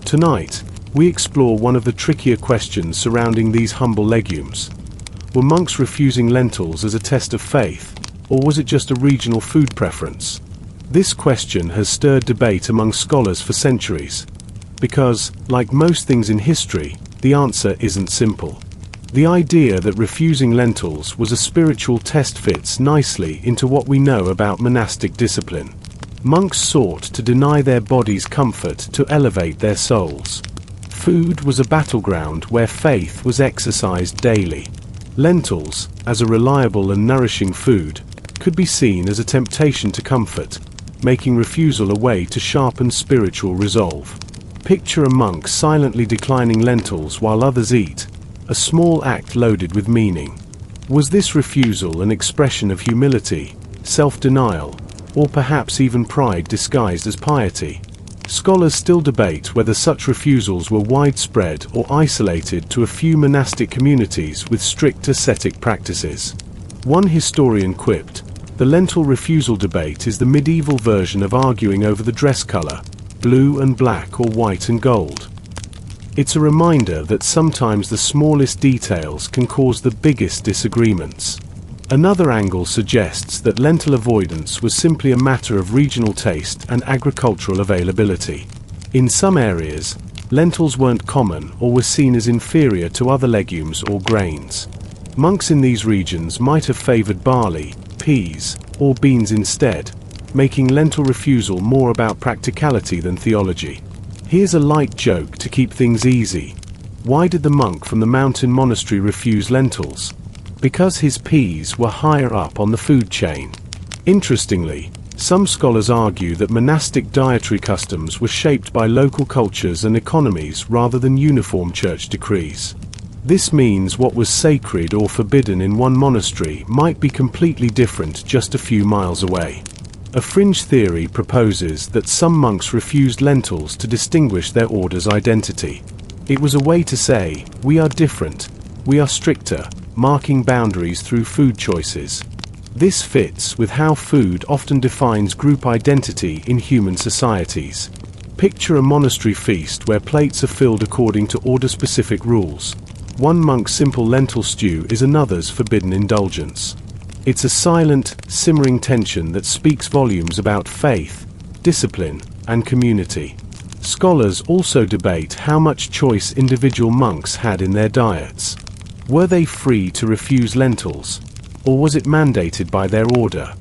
Tonight, we explore one of the trickier questions surrounding these humble legumes. Were monks refusing lentils as a test of faith, or was it just a regional food preference? This question has stirred debate among scholars for centuries. Because, like most things in history, the answer isn't simple. The idea that refusing lentils was a spiritual test fits nicely into what we know about monastic discipline. Monks sought to deny their bodies comfort to elevate their souls. Food was a battleground where faith was exercised daily. Lentils, as a reliable and nourishing food, could be seen as a temptation to comfort, making refusal a way to sharpen spiritual resolve. Picture a monk silently declining lentils while others eat, a small act loaded with meaning. Was this refusal an expression of humility, self-denial, or perhaps even pride disguised as piety? Scholars still debate whether such refusals were widespread or isolated to a few monastic communities with strict ascetic practices. One historian quipped, "The lentil refusal debate is the medieval version of arguing over the dress color, blue and black or white and gold." It's a reminder that sometimes the smallest details can cause the biggest disagreements. Another angle suggests that lentil avoidance was simply a matter of regional taste and agricultural availability. In some areas, lentils weren't common or were seen as inferior to other legumes or grains. Monks in these regions might have favored barley, peas, or beans instead, making lentil refusal more about practicality than theology. Here's a light joke to keep things easy. Why did the monk from the mountain monastery refuse lentils? Because his peas were higher up on the food chain. Interestingly, some scholars argue that monastic dietary customs were shaped by local cultures and economies rather than uniform church decrees. This means what was sacred or forbidden in one monastery might be completely different just a few miles away. A fringe theory proposes that some monks refused lentils to distinguish their order's identity. It was a way to say, "We are different, we are stricter," marking boundaries through food choices. This fits with how food often defines group identity in human societies. Picture a monastery feast where plates are filled according to order-specific rules. One monk's simple lentil stew is another's forbidden indulgence. It's a silent, simmering tension that speaks volumes about faith, discipline, and community. Scholars also debate how much choice individual monks had in their diets. Were they free to refuse lentils, or was it mandated by their order?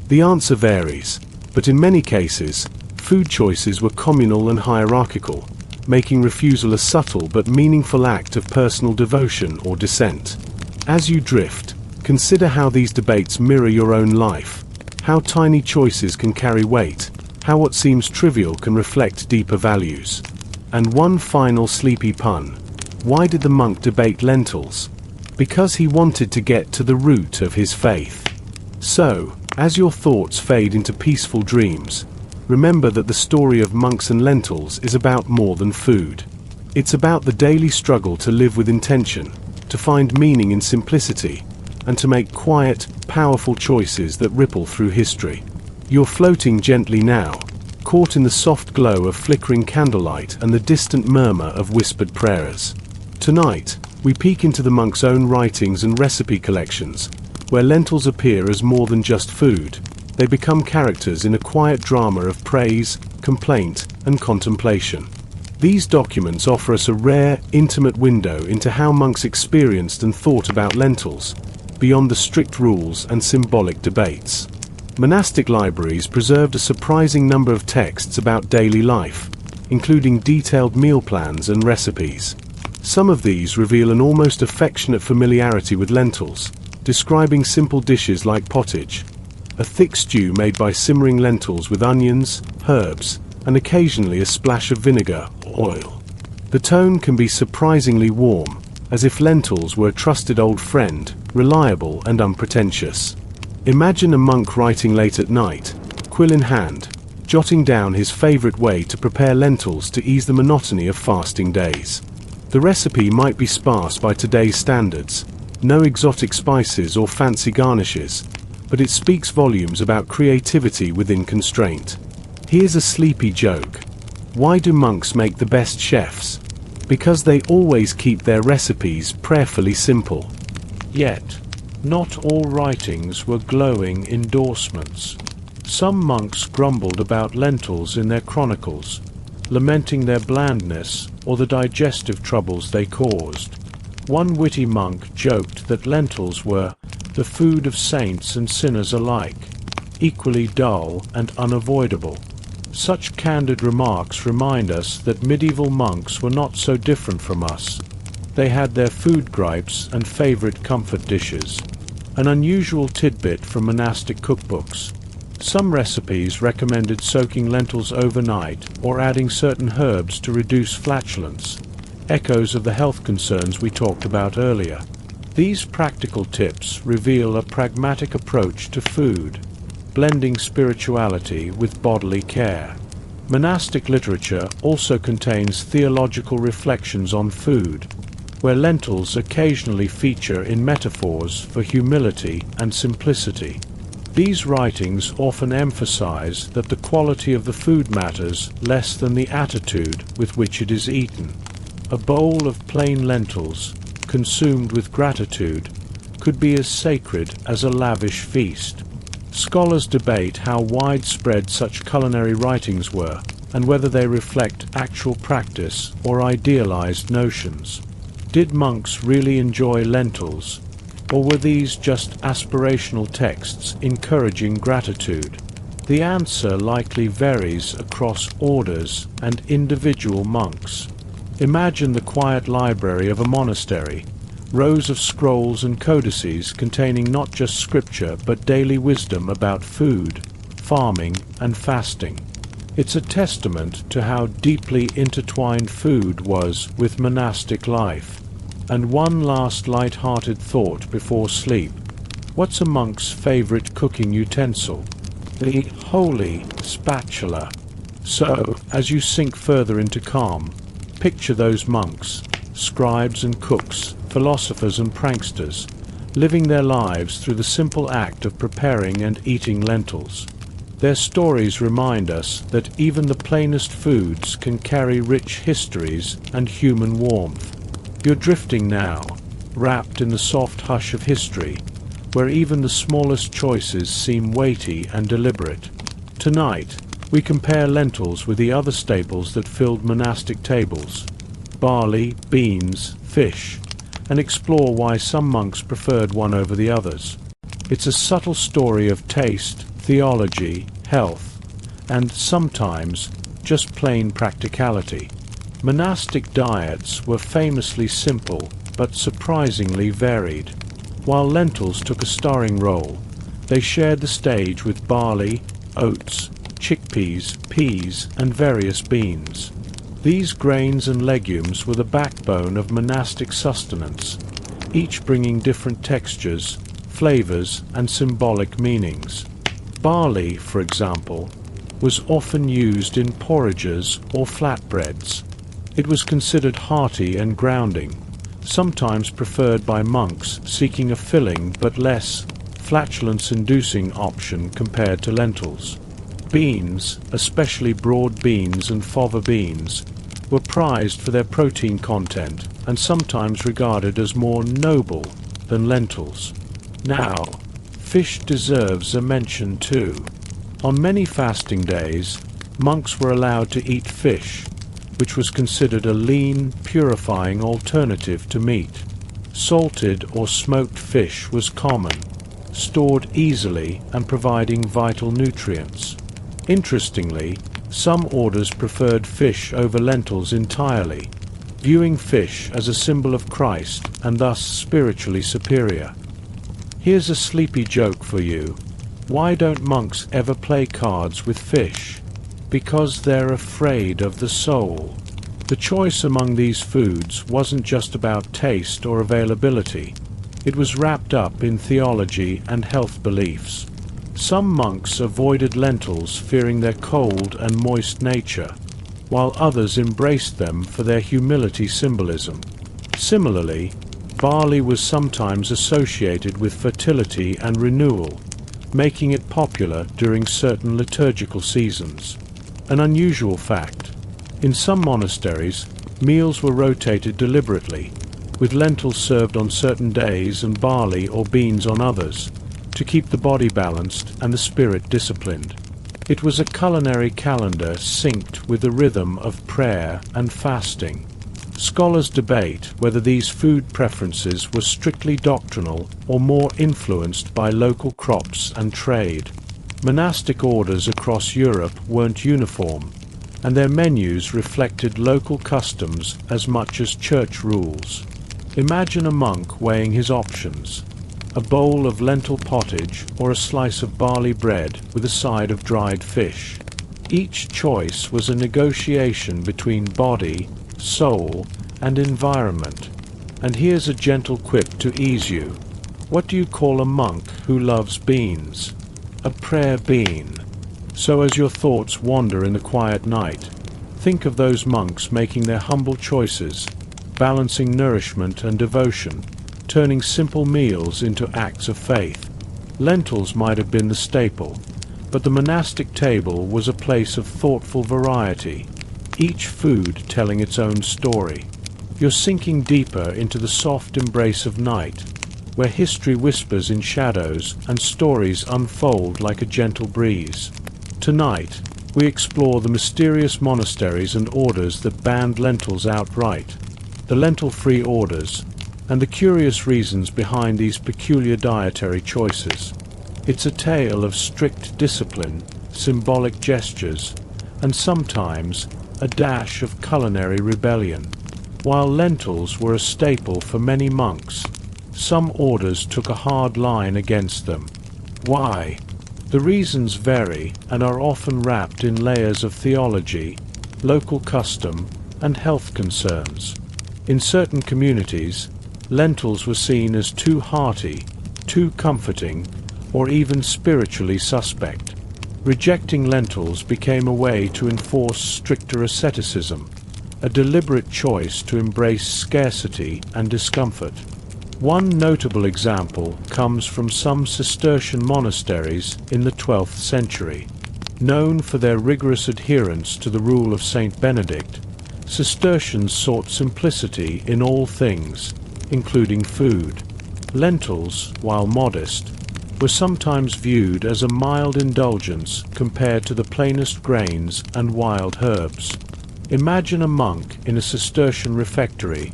The answer varies, but in many cases, food choices were communal and hierarchical, making refusal a subtle but meaningful act of personal devotion or dissent. As you drift, consider how these debates mirror your own life, how tiny choices can carry weight, how what seems trivial can reflect deeper values. And one final sleepy pun. Why did the monk debate lentils? Because he wanted to get to the root of his faith. So, as your thoughts fade into peaceful dreams, remember that the story of monks and lentils is about more than food. It's about the daily struggle to live with intention, to find meaning in simplicity, and to make quiet, powerful choices that ripple through history. You're floating gently now, caught in the soft glow of flickering candlelight and the distant murmur of whispered prayers. Tonight, we peek into the monk's own writings and recipe collections, where lentils appear as more than just food. They become characters in a quiet drama of praise, complaint, and contemplation. These documents offer us a rare, intimate window into how monks experienced and thought about lentils, beyond the strict rules and symbolic debates. Monastic libraries preserved a surprising number of texts about daily life, including detailed meal plans and recipes. Some of these reveal an almost affectionate familiarity with lentils, describing simple dishes like pottage, a thick stew made by simmering lentils with onions, herbs, and occasionally a splash of vinegar or oil. The tone can be surprisingly warm, as if lentils were a trusted old friend, reliable and unpretentious. Imagine a monk writing late at night, quill in hand, jotting down his favorite way to prepare lentils to ease the monotony of fasting days. The recipe might be sparse by today's standards, no exotic spices or fancy garnishes, but it speaks volumes about creativity within constraint. Here's a sleepy joke. Why do monks make the best chefs? Because they always keep their recipes prayerfully simple. Yet, not all writings were glowing endorsements. Some monks grumbled about lentils in their chronicles, lamenting their blandness or the digestive troubles they caused. One witty monk joked that lentils were the food of saints and sinners alike, equally dull and unavoidable. Such candid remarks remind us that medieval monks were not so different from us. They had their food gripes and favorite comfort dishes. An unusual tidbit from monastic cookbooks. Some recipes recommended soaking lentils overnight or adding certain herbs to reduce flatulence, echoes of the health concerns we talked about earlier. These practical tips reveal a pragmatic approach to food, blending spirituality with bodily care. Monastic literature also contains theological reflections on food, where lentils occasionally feature in metaphors for humility and simplicity. These writings often emphasize that the quality of the food matters less than the attitude with which it is eaten. A bowl of plain lentils, consumed with gratitude, could be as sacred as a lavish feast. Scholars debate how widespread such culinary writings were, and whether they reflect actual practice or idealized notions. Did monks really enjoy lentils, or were these just aspirational texts encouraging gratitude? The answer likely varies across orders and individual monks. Imagine the quiet library of a monastery, rows of scrolls and codices containing not just scripture but daily wisdom about food, farming, and fasting. It's a testament to how deeply intertwined food was with monastic life. And one last light-hearted thought before sleep. What's a monk's favorite cooking utensil? The holy spatula. So, as you sink further into calm, picture those monks, scribes and cooks, philosophers and pranksters, living their lives through the simple act of preparing and eating lentils. Their stories remind us that even the plainest foods can carry rich histories and human warmth. You're drifting now, wrapped in the soft hush of history, where even the smallest choices seem weighty and deliberate. Tonight, we compare lentils with the other staples that filled monastic tables: barley, beans, fish, and explore why some monks preferred one over the others. It's a subtle story of taste, theology, health, and sometimes just plain practicality. Monastic diets were famously simple but surprisingly varied. While lentils took a starring role, they shared the stage with barley, oats, chickpeas, peas, and various beans. These grains and legumes were the backbone of monastic sustenance, each bringing different textures, flavors, and symbolic meanings. Barley, for example, was often used in porridges or flatbreads. It was considered hearty and grounding, sometimes preferred by monks seeking a filling but less flatulence-inducing option compared to lentils. Beans, especially broad beans and fava beans, were prized for their protein content and sometimes regarded as more noble than lentils. Now, fish deserves a mention too. On many fasting days, monks were allowed to eat fish, which was considered a lean, purifying alternative to meat. Salted or smoked fish was common, stored easily and providing vital nutrients. Interestingly, some orders preferred fish over lentils entirely, viewing fish as a symbol of Christ and thus spiritually superior. Here's a sleepy joke for you. Why don't monks ever play cards with fish? Because they're afraid of the soul. The choice among these foods wasn't just about taste or availability. It was wrapped up in theology and health beliefs. Some monks avoided lentils fearing their cold and moist nature, while others embraced them for their humility symbolism. Similarly, barley was sometimes associated with fertility and renewal, making it popular during certain liturgical seasons. An unusual fact: in some monasteries, meals were rotated deliberately. with lentils served on certain days and barley or beans on others, to keep the body balanced and the spirit disciplined. It was a culinary calendar synced with the rhythm of prayer and fasting. Scholars debate whether these food preferences were strictly doctrinal or more influenced by local crops and trade. Monastic orders across Europe weren't uniform, and their menus reflected local customs as much as church rules. Imagine a monk weighing his options: a bowl of lentil pottage or a slice of barley bread with a side of dried fish. Each choice was a negotiation between body, soul, and environment. And here's a gentle quip to ease you. What do you call a monk who loves beans? A prayer bean. So as your thoughts wander in the quiet night, think of those monks making their humble choices, balancing nourishment and devotion, turning simple meals into acts of faith. Lentils might have been the staple, but the monastic table was a place of thoughtful variety, each food telling its own story. You're sinking deeper into the soft embrace of night, where history whispers in shadows and stories unfold like a gentle breeze. Tonight, we explore the mysterious monasteries and orders that banned lentils outright, the lentil-free orders, and the curious reasons behind these peculiar dietary choices. It's a tale of strict discipline, symbolic gestures, and sometimes a dash of culinary rebellion. While lentils were a staple for many monks, some orders took a hard line against them. Why? The reasons vary and are often wrapped in layers of theology, local custom, and health concerns. In certain communities, lentils were seen as too hearty, too comforting, or even spiritually suspect. Rejecting lentils became a way to enforce stricter asceticism, a deliberate choice to embrace scarcity and discomfort. One notable example comes from some Cistercian monasteries in the 12th century. Known for their rigorous adherence to the rule of Saint Benedict, Cistercians sought simplicity in all things, including food. Lentils, while modest, were sometimes viewed as a mild indulgence compared to the plainest grains and wild herbs. Imagine a monk in a Cistercian refectory,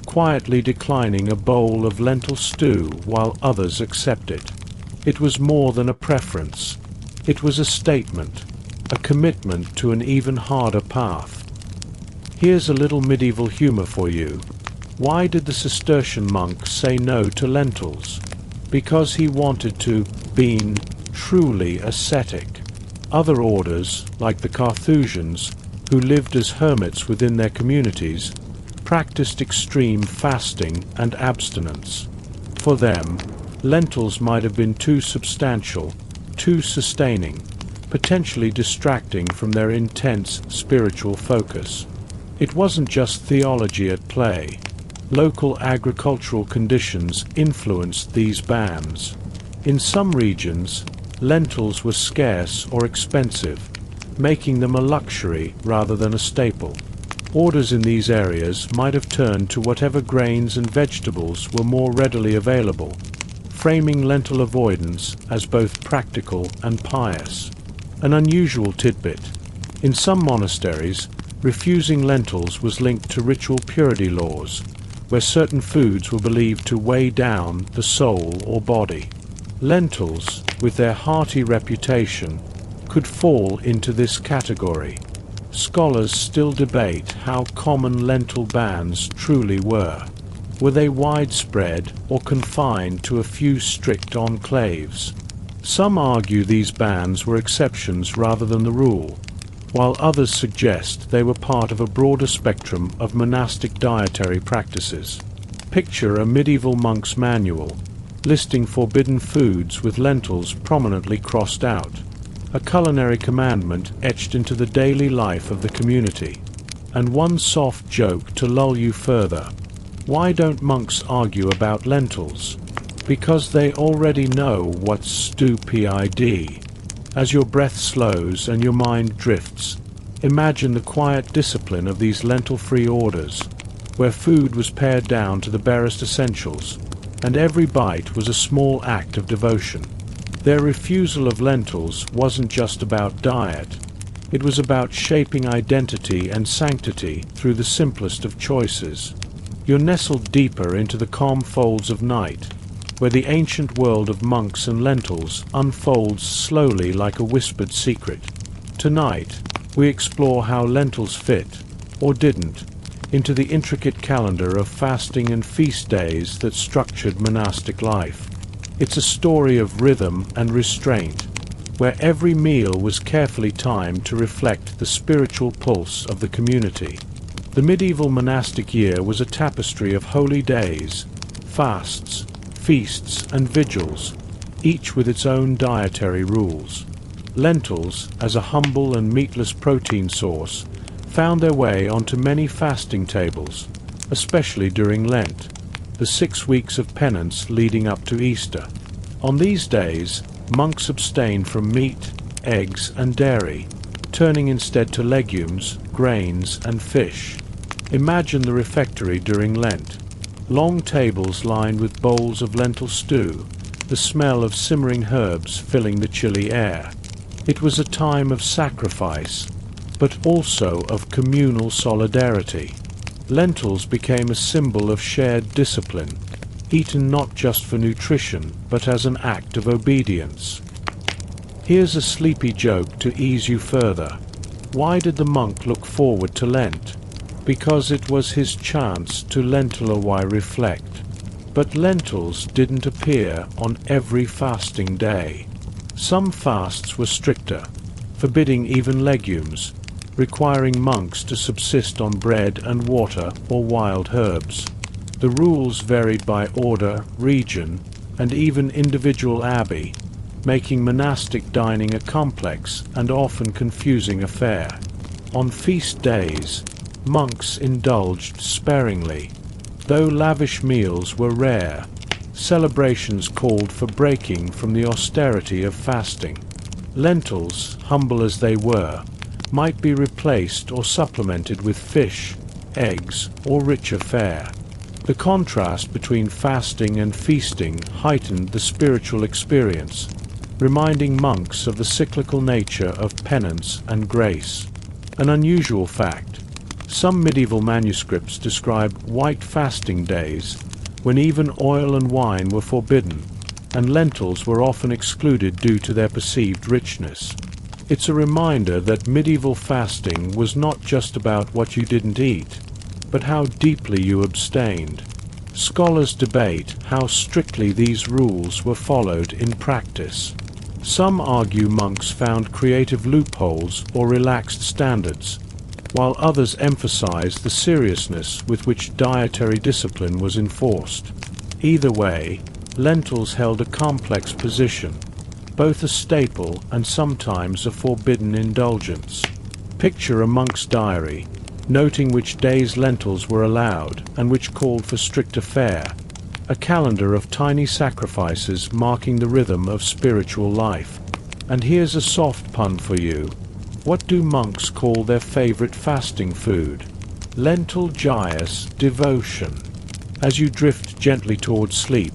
quietly declining a bowl of lentil stew while others accept it. It was more than a preference. It was a statement, a commitment to an even harder path. Here's a little medieval humor for you. Why did the Cistercian monk say no to lentils? Because he wanted to be truly ascetic. Other orders, like the Carthusians, who lived as hermits within their communities, practiced extreme fasting and abstinence. For them, lentils might have been too substantial, too sustaining, potentially distracting from their intense spiritual focus. It wasn't just theology at play. Local agricultural conditions influenced these bans. In some regions, lentils were scarce or expensive, making them a luxury rather than a staple. Orders in these areas might have turned to whatever grains and vegetables were more readily available, framing lentil avoidance as both practical and pious. An unusual tidbit: in some monasteries, refusing lentils was linked to ritual purity laws, where certain foods were believed to weigh down the soul or body. Lentils, with their hearty reputation, could fall into this category. Scholars still debate how common lentil bans truly were. Were they widespread or confined to a few strict enclaves? Some argue these bans were exceptions rather than the rule, while others suggest they were part of a broader spectrum of monastic dietary practices. Picture a medieval monk's manual, listing forbidden foods with lentils prominently crossed out, a culinary commandment etched into the daily life of the community. And one soft joke to lull you further: why don't monks argue about lentils? Because they already know what's stupid. As your breath slows and your mind drifts, imagine the quiet discipline of these lentil-free orders. where food was pared down to the barest essentials, and every bite was a small act of devotion. Their refusal of lentils wasn't just about diet. It was about shaping identity and sanctity through the simplest of choices. You're nestled deeper into the calm folds of night, where the ancient world of monks and lentils unfolds slowly like a whispered secret. Tonight, we explore how lentils fit, or didn't, into the intricate calendar of fasting and feast days that structured monastic life. It's a story of rhythm and restraint, where every meal was carefully timed to reflect the spiritual pulse of the community. The medieval monastic year was a tapestry of holy days, fasts, feasts, and vigils, each with its own dietary rules. Lentils, as a humble and meatless protein source, found their way onto many fasting tables, especially during Lent, the 6 weeks of penance leading up to Easter. On these days, monks abstained from meat, eggs, and dairy, turning instead to legumes, grains, and fish. Imagine the refectory during Lent. Long tables lined with bowls of lentil stew, the smell of simmering herbs filling the chilly air. It was a time of sacrifice, but also of communal solidarity. Lentils became a symbol of shared discipline, eaten not just for nutrition, but as an act of obedience. Here's a sleepy joke to ease you further. Why did the monk look forward to Lent? Because it was his chance to lentilaway reflect. But lentils didn't appear on every fasting day. Some fasts were stricter, forbidding even legumes, requiring monks to subsist on bread and water or wild herbs. The rules varied by order, region, and even individual abbey, making monastic dining a complex and often confusing affair. On feast days, monks indulged sparingly. Though lavish meals were rare, celebrations called for breaking from the austerity of fasting. Lentils, humble as they were, might be replaced or supplemented with fish, eggs, or richer fare. The contrast between fasting and feasting heightened the spiritual experience, reminding monks of the cyclical nature of penance and grace. An unusual fact: some medieval manuscripts describe white fasting days, when even oil and wine were forbidden, and lentils were often excluded due to their perceived richness. It's a reminder that medieval fasting was not just about what you didn't eat, but how deeply you abstained. Scholars debate how strictly these rules were followed in practice. Some argue monks found creative loopholes or relaxed standards, while others emphasize the seriousness with which dietary discipline was enforced. Either way, lentils held a complex position, both a staple and sometimes a forbidden indulgence. Picture a monk's diary, noting which days lentils were allowed and which called for stricter fare, a calendar of tiny sacrifices marking the rhythm of spiritual life. And here's a soft pun for you. What do monks call their favorite fasting food? Lentil gias devotion. As you drift gently towards sleep,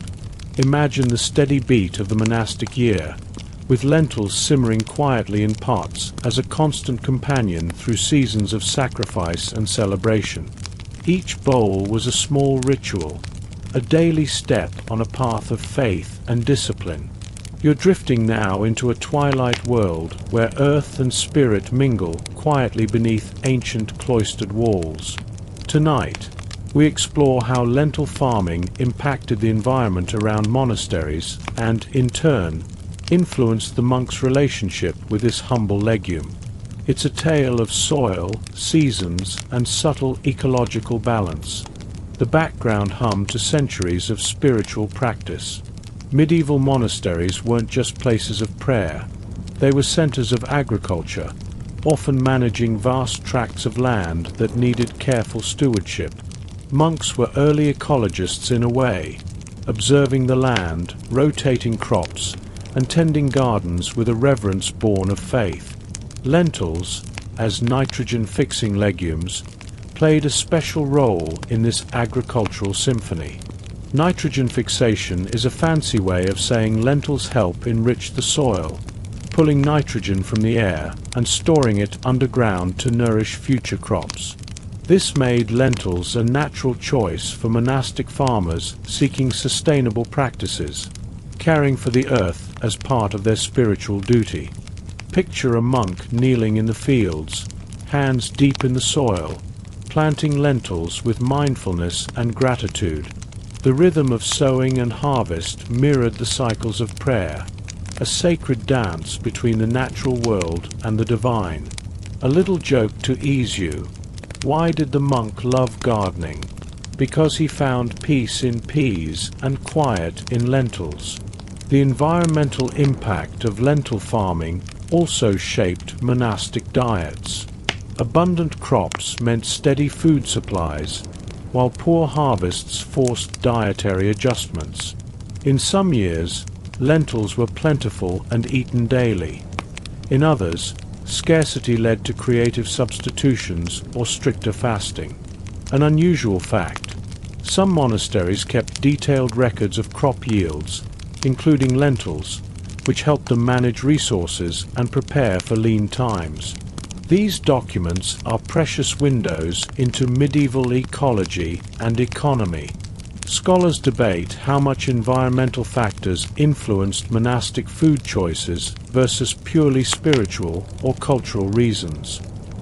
imagine the steady beat of the monastic year, with lentils simmering quietly in pots as a constant companion through seasons of sacrifice and celebration. Each bowl was a small ritual, a daily step on a path of faith and discipline. You're drifting now into a twilight world where earth and spirit mingle quietly beneath ancient cloistered walls. Tonight, we explore how lentil farming impacted the environment around monasteries and, in turn, influenced the monk's relationship with this humble legume. It's a tale of soil, seasons, and subtle ecological balance, the background hum to centuries of spiritual practice. Medieval monasteries weren't just places of prayer. They were centers of agriculture, often managing vast tracts of land that needed careful stewardship. Monks were early ecologists in a way, observing the land, rotating crops, and tending gardens with a reverence born of faith. Lentils, as nitrogen-fixing legumes, played a special role in this agricultural symphony. Nitrogen fixation is a fancy way of saying lentils help enrich the soil, pulling nitrogen from the air and storing it underground to nourish future crops. This made lentils a natural choice for monastic farmers seeking sustainable practices, caring for the earth as part of their spiritual duty. Picture a monk kneeling in the fields, hands deep in the soil, planting lentils with mindfulness and gratitude. The rhythm of sowing and harvest mirrored the cycles of prayer, a sacred dance between the natural world and the divine. A little joke to ease you. Why did the monk love gardening? Because he found peace in peas and quiet in lentils. The environmental impact of lentil farming also shaped monastic diets. Abundant crops meant steady food supplies, while poor harvests forced dietary adjustments. In some years, lentils were plentiful and eaten daily. In others, scarcity led to creative substitutions or stricter fasting. An unusual fact: some monasteries kept detailed records of crop yields, including lentils, which helped them manage resources and prepare for lean times. These documents are precious windows into medieval ecology and economy. Scholars debate how much environmental factors influenced monastic food choices versus purely spiritual or cultural reasons.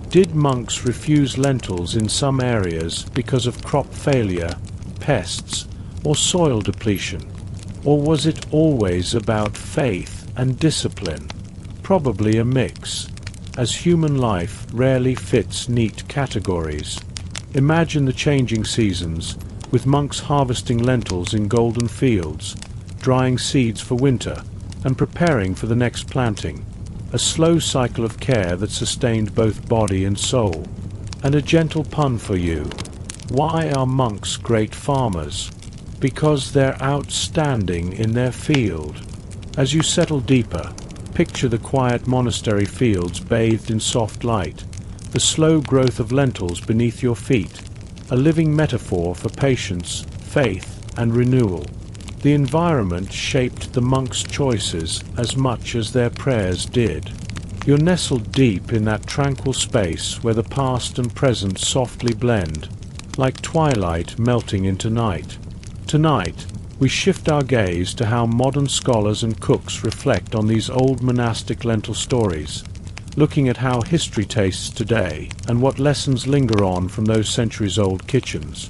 Did monks refuse lentils in some areas because of crop failure, pests, or soil depletion? Or was it always about faith and discipline? Probably a mix, as human life rarely fits neat categories. Imagine the changing seasons, with monks harvesting lentils in golden fields, drying seeds for winter, and preparing for the next planting. A slow cycle of care that sustained both body and soul. And a gentle pun for you. Why are monks great farmers? Because they're outstanding in their field. As you settle deeper, picture the quiet monastery fields bathed in soft light, the slow growth of lentils beneath your feet, a living metaphor for patience, faith, and renewal. The environment shaped the monks' choices as much as their prayers did. You're nestled deep in that tranquil space where the past and present softly blend, like twilight melting into night. Tonight, we shift our gaze to how modern scholars and cooks reflect on these old monastic lentil stories, looking at how history tastes today and what lessons linger on from those centuries-old kitchens.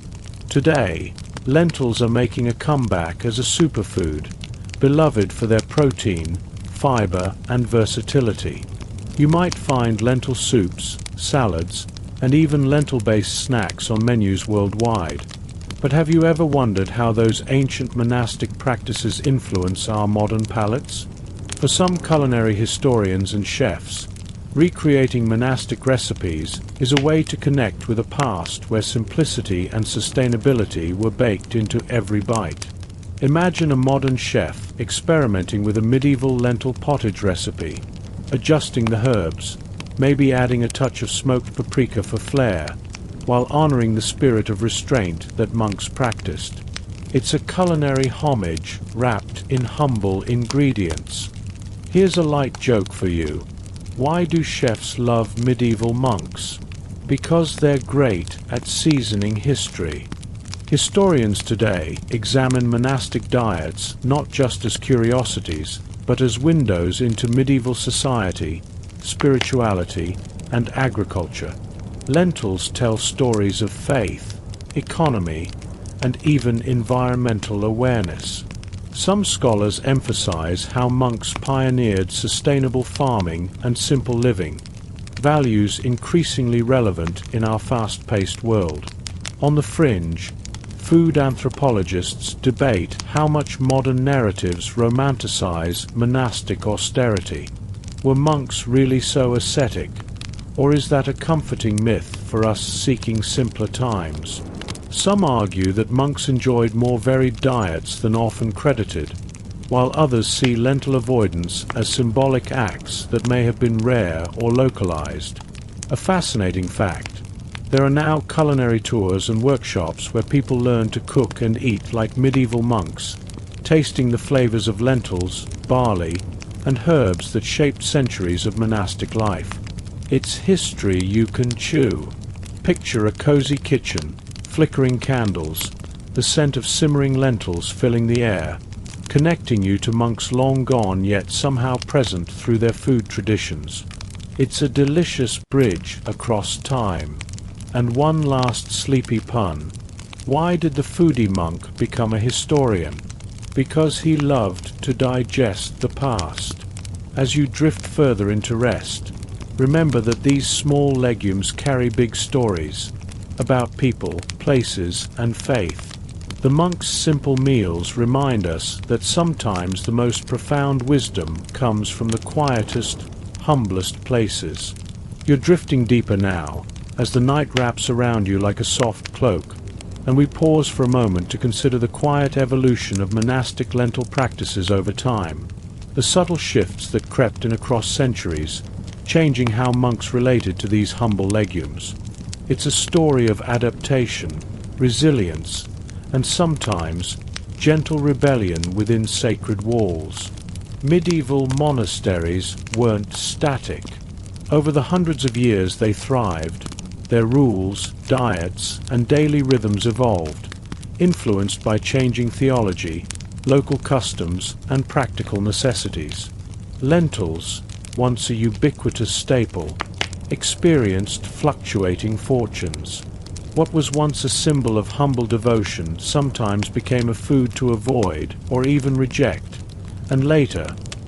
Today, lentils are making a comeback as a superfood, beloved for their protein, fiber, and versatility. You might find lentil soups, salads, and even lentil-based snacks on menus worldwide. But have you ever wondered how those ancient monastic practices influence our modern palates? For some culinary historians and chefs, recreating monastic recipes is a way to connect with a past where simplicity and sustainability were baked into every bite. Imagine a modern chef experimenting with a medieval lentil pottage recipe, adjusting the herbs, maybe adding a touch of smoked paprika for flair, while honoring the spirit of restraint that monks practiced. It's a culinary homage wrapped in humble ingredients. Here's a light joke for you. Why do chefs love medieval monks? Because they're great at seasoning history. Historians today examine monastic diets not just as curiosities, but as windows into medieval society, spirituality, and agriculture. Lentils tell stories of faith, economy, and even environmental awareness. Some scholars emphasize how monks pioneered sustainable farming and simple living, values increasingly relevant in our fast-paced world. On the fringe, food anthropologists debate how much modern narratives romanticize monastic austerity. Were monks really so ascetic? Or is that a comforting myth for us seeking simpler times? Some argue that monks enjoyed more varied diets than often credited, while others see lentil avoidance as symbolic acts that may have been rare or localized. A fascinating fact: There are now culinary tours and workshops where people learn to cook and eat like medieval monks, tasting the flavors of lentils, barley, and herbs that shaped centuries of monastic life. It's history you can chew. Picture a cozy kitchen, flickering candles, the scent of simmering lentils filling the air, connecting you to monks long gone yet somehow present through their food traditions. It's a delicious bridge across time. And one last sleepy pun. Why did the foodie monk become a historian? Because he loved to digest the past. As you drift further into rest, remember that these small legumes carry big stories about people, places, and faith. The monk's simple meals remind us that sometimes the most profound wisdom comes from the quietest, humblest places. You're drifting deeper now, as the night wraps around you like a soft cloak, and we pause for a moment to consider the quiet evolution of monastic lentil practices over time, the subtle shifts that crept in across centuries, changing how monks related to these humble legumes. It's a story of adaptation, resilience, and sometimes gentle rebellion within sacred walls. Medieval monasteries weren't static. Over the hundreds of years they thrived. Their rules, diets, and daily rhythms evolved, influenced by changing theology, local customs, and practical necessities. Lentils, once a ubiquitous staple, experienced fluctuating fortunes. What was once a symbol of humble devotion sometimes became a food to avoid or even reject, and later,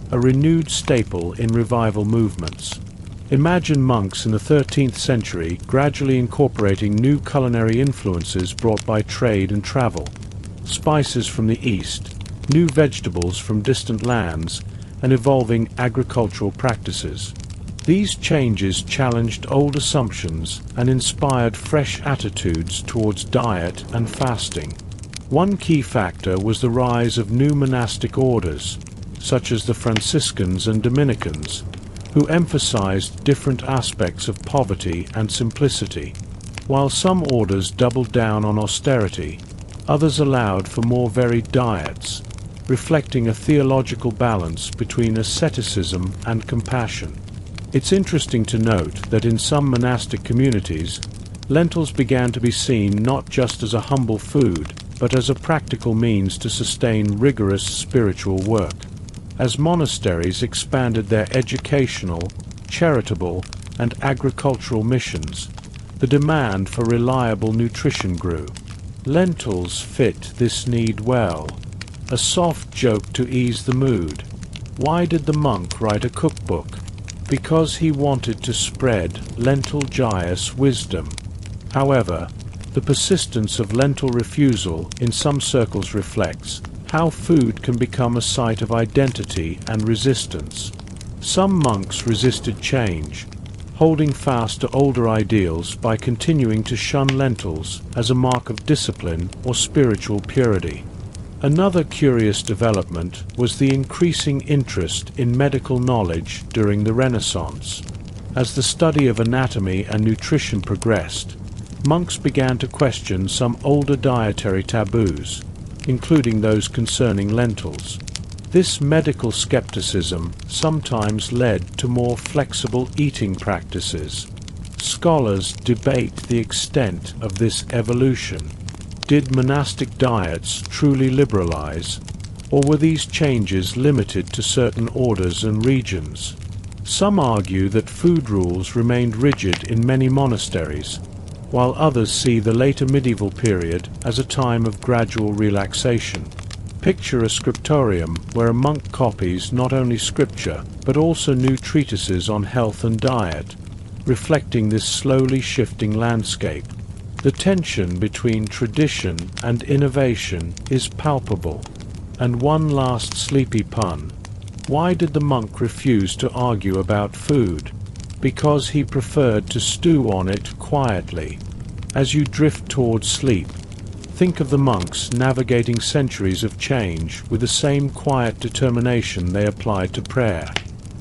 a renewed staple in revival movements. Imagine monks in the 13th century gradually incorporating new culinary influences brought by trade and travel, spices from the East, new vegetables from distant lands, and evolving agricultural practices. These changes challenged old assumptions and inspired fresh attitudes towards diet and fasting. One key factor was the rise of new monastic orders, such as the Franciscans and Dominicans, who emphasized different aspects of poverty and simplicity. While some orders doubled down on austerity, others allowed for more varied diets, reflecting a theological balance between asceticism and compassion. It's interesting to note that in some monastic communities, lentils began to be seen not just as a humble food, but as a practical means to sustain rigorous spiritual work. As monasteries expanded their educational, charitable, and agricultural missions, the demand for reliable nutrition grew. Lentils fit this need well, a soft joke to ease the mood. Why did the monk write a cookbook? Because he wanted to spread lentil-gious wisdom. However, the persistence of lentil refusal in some circles reflects how food can become a site of identity and resistance. Some monks resisted change, holding fast to older ideals by continuing to shun lentils as a mark of discipline or spiritual purity. Another curious development was the increasing interest in medical knowledge during the Renaissance. As the study of anatomy and nutrition progressed, monks began to question some older dietary taboos, including those concerning lentils. This medical skepticism sometimes led to more flexible eating practices. Scholars debate the extent of this evolution. Did monastic diets truly liberalize, or were these changes limited to certain orders and regions? Some argue that food rules remained rigid in many monasteries, while others see the later medieval period as a time of gradual relaxation. Picture a scriptorium where a monk copies not only scripture, but also new treatises on health and diet, reflecting this slowly shifting landscape. The tension between tradition and innovation is palpable. And one last sleepy pun. Why did the monk refuse to argue about food? Because he preferred to stew on it quietly. As you drift towards sleep, think of the monks navigating centuries of change with the same quiet determination they applied to prayer.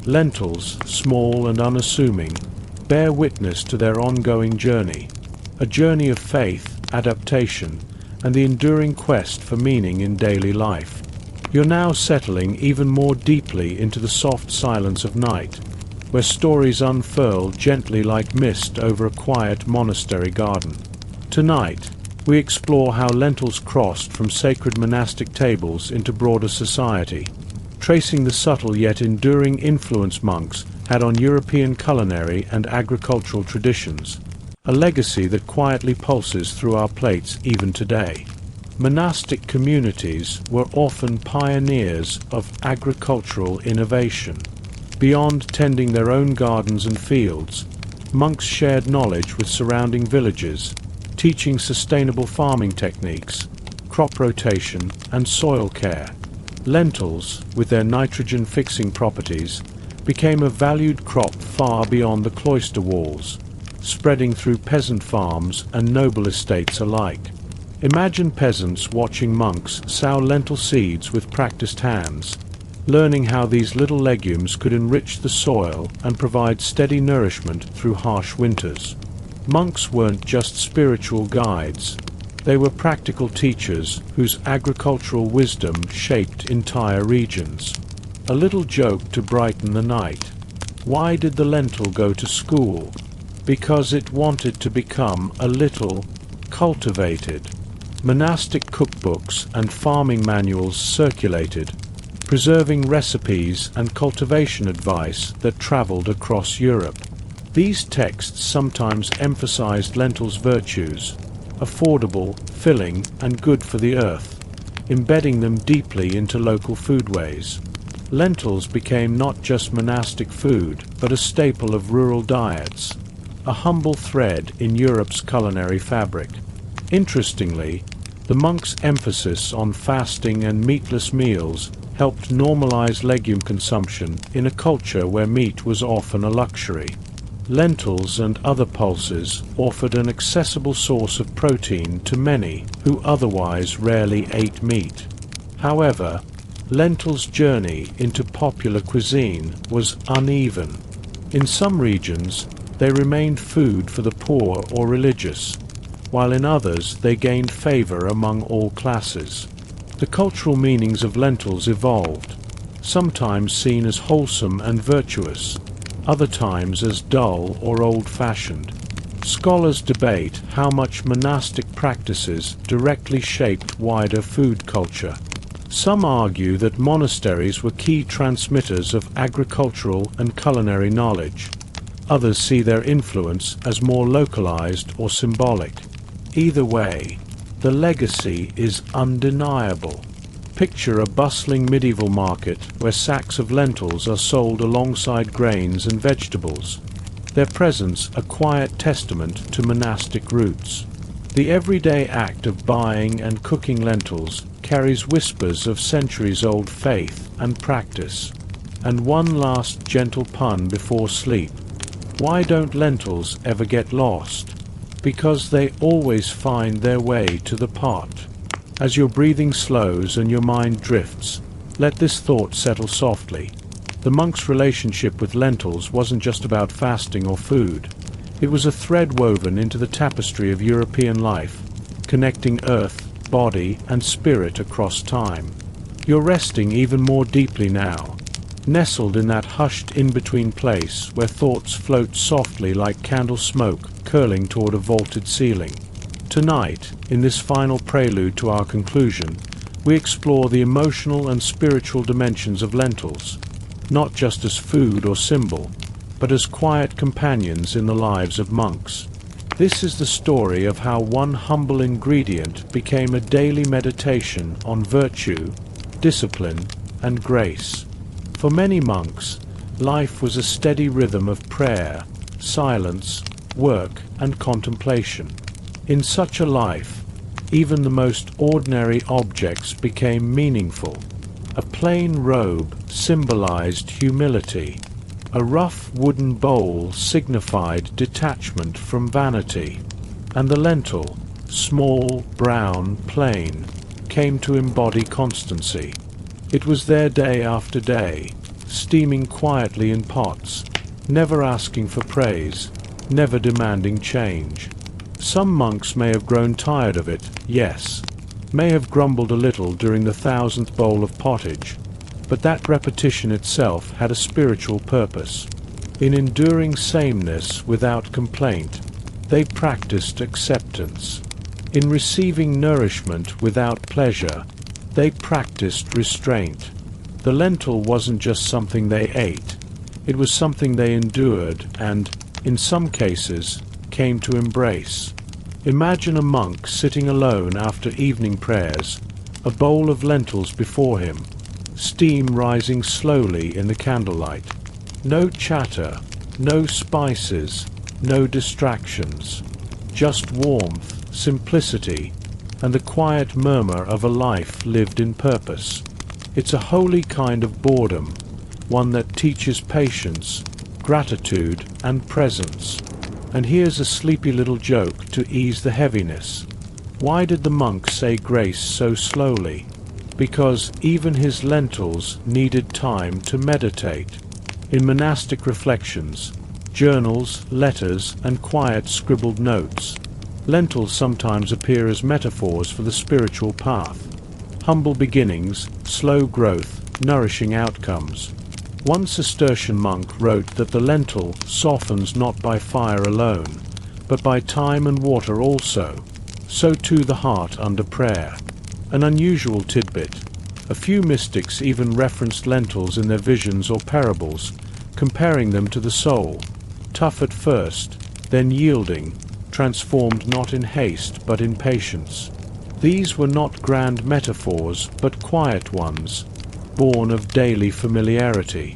Lentils, small and unassuming, bear witness to their ongoing journey, a journey of faith, adaptation, and the enduring quest for meaning in daily life. You're now settling even more deeply into the soft silence of night, where stories unfurl gently like mist over a quiet monastery garden. Tonight, we explore how lentils crossed from sacred monastic tables into broader society, tracing the subtle yet enduring influence monks had on European culinary and agricultural traditions, a legacy that quietly pulses through our plates even today. Monastic communities were often pioneers of agricultural innovation. Beyond tending their own gardens and fields, monks shared knowledge with surrounding villages, teaching sustainable farming techniques, crop rotation, and soil care. Lentils, with their nitrogen-fixing properties, became a valued crop far beyond the cloister walls, spreading through peasant farms and noble estates alike. Imagine peasants watching monks sow lentil seeds with practiced hands, learning how these little legumes could enrich the soil and provide steady nourishment through harsh winters. Monks weren't just spiritual guides. They were practical teachers whose agricultural wisdom shaped entire regions. A little joke to brighten the night. Why did the lentil go to school? Because it wanted to become a little cultivated. Monastic cookbooks and farming manuals circulated, preserving recipes and cultivation advice that traveled across Europe. These texts sometimes emphasized lentils' virtues: affordable, filling, and good for the earth, embedding them deeply into local foodways. Lentils became not just monastic food, but a staple of rural diets, a humble thread in Europe's culinary fabric. Interestingly, the monks' emphasis on fasting and meatless meals helped normalize legume consumption in a culture where meat was often a luxury. Lentils and other pulses offered an accessible source of protein to many who otherwise rarely ate meat. However, lentils' journey into popular cuisine was uneven. In some regions, they remained food for the poor or religious, while in others they gained favor among all classes. The cultural meanings of lentils evolved, sometimes seen as wholesome and virtuous, other times as dull or old-fashioned. Scholars debate how much monastic practices directly shaped wider food culture. Some argue that monasteries were key transmitters of agricultural and culinary knowledge. Others see their influence as more localized or symbolic. Either way, the legacy is undeniable. Picture a bustling medieval market where sacks of lentils are sold alongside grains and vegetables, their presence a quiet testament to monastic roots. The everyday act of buying and cooking lentils carries whispers of centuries-old faith and practice. And one last gentle pun before sleep. Why don't lentils ever get lost? Because they always find their way to the pot. As your breathing slows and your mind drifts, let this thought settle softly. The monk's relationship with lentils wasn't just about fasting or food. It was a thread woven into the tapestry of European life, connecting earth, body, and spirit across time. You're resting even more deeply now, nestled in that hushed in-between place where thoughts float softly like candle smoke curling toward a vaulted ceiling. Tonight, in this final prelude to our conclusion, we explore the emotional and spiritual dimensions of lentils, not just as food or symbol, but as quiet companions in the lives of monks. This is the story of how one humble ingredient became a daily meditation on virtue, discipline, and grace. For many monks, life was a steady rhythm of prayer, silence, work, and contemplation. In such a life, even the most ordinary objects became meaningful. A plain robe symbolized humility. A rough wooden bowl signified detachment from vanity. And the lentil, small, brown, plain, came to embody constancy. It was there day after day, steaming quietly in pots, never asking for praise, never demanding change. Some monks may have grown tired of it, yes, may have grumbled a little during the 1000th bowl of pottage, but that repetition itself had a spiritual purpose. In enduring sameness without complaint, they practiced acceptance. In receiving nourishment without pleasure, they practiced restraint. The lentil wasn't just something they ate, it was something they endured and, in some cases, came to embrace. Imagine a monk sitting alone after evening prayers, a bowl of lentils before him, steam rising slowly in the candlelight. No chatter, no spices, no distractions. Just warmth, simplicity, and the quiet murmur of a life lived in purpose. It's a holy kind of boredom, one that teaches patience, gratitude, and presence. And here's a sleepy little joke to ease the heaviness. Why did the monk say grace so slowly? Because even his lentils needed time to meditate. In monastic reflections, journals, letters, and quiet scribbled notes, lentils sometimes appear as metaphors for the spiritual path. Humble beginnings, slow growth, nourishing outcomes. One Cistercian monk wrote that the lentil softens not by fire alone, but by time and water also. So too the heart under prayer. An unusual tidbit. A few mystics even referenced lentils in their visions or parables, comparing them to the soul. Tough at first, then yielding, transformed not in haste but in patience. These were not grand metaphors, but quiet ones, born of daily familiarity.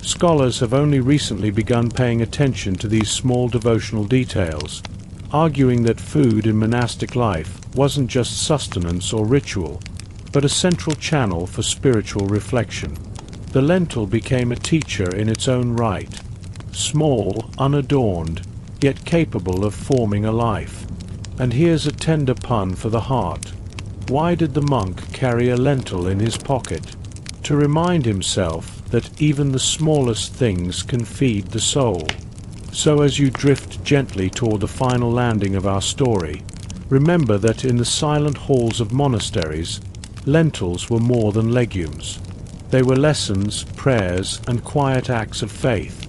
Scholars have only recently begun paying attention to these small devotional details, arguing that food in monastic life wasn't just sustenance or ritual, but a central channel for spiritual reflection. The lentil became a teacher in its own right, small, unadorned, yet capable of forming a life. And here's a tender pun for the heart. Why did the monk carry a lentil in his pocket? To remind himself that even the smallest things can feed the soul. So as you drift gently toward the final landing of our story, remember that in the silent halls of monasteries, lentils were more than legumes. They were lessons, prayers, and quiet acts of faith.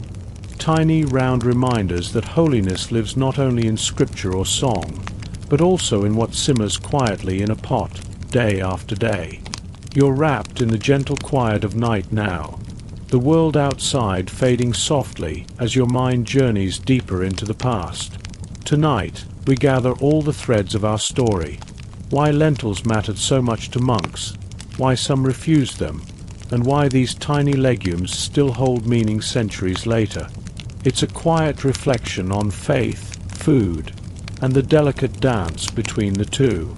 Tiny, round reminders that holiness lives not only in scripture or song, but also in what simmers quietly in a pot, day after day. You're wrapped in the gentle quiet of night now, the world outside fading softly as your mind journeys deeper into the past. Tonight, we gather all the threads of our story. Why lentils mattered so much to monks, why some refused them, and why these tiny legumes still hold meaning centuries later. It's a quiet reflection on faith, food, and the delicate dance between the two.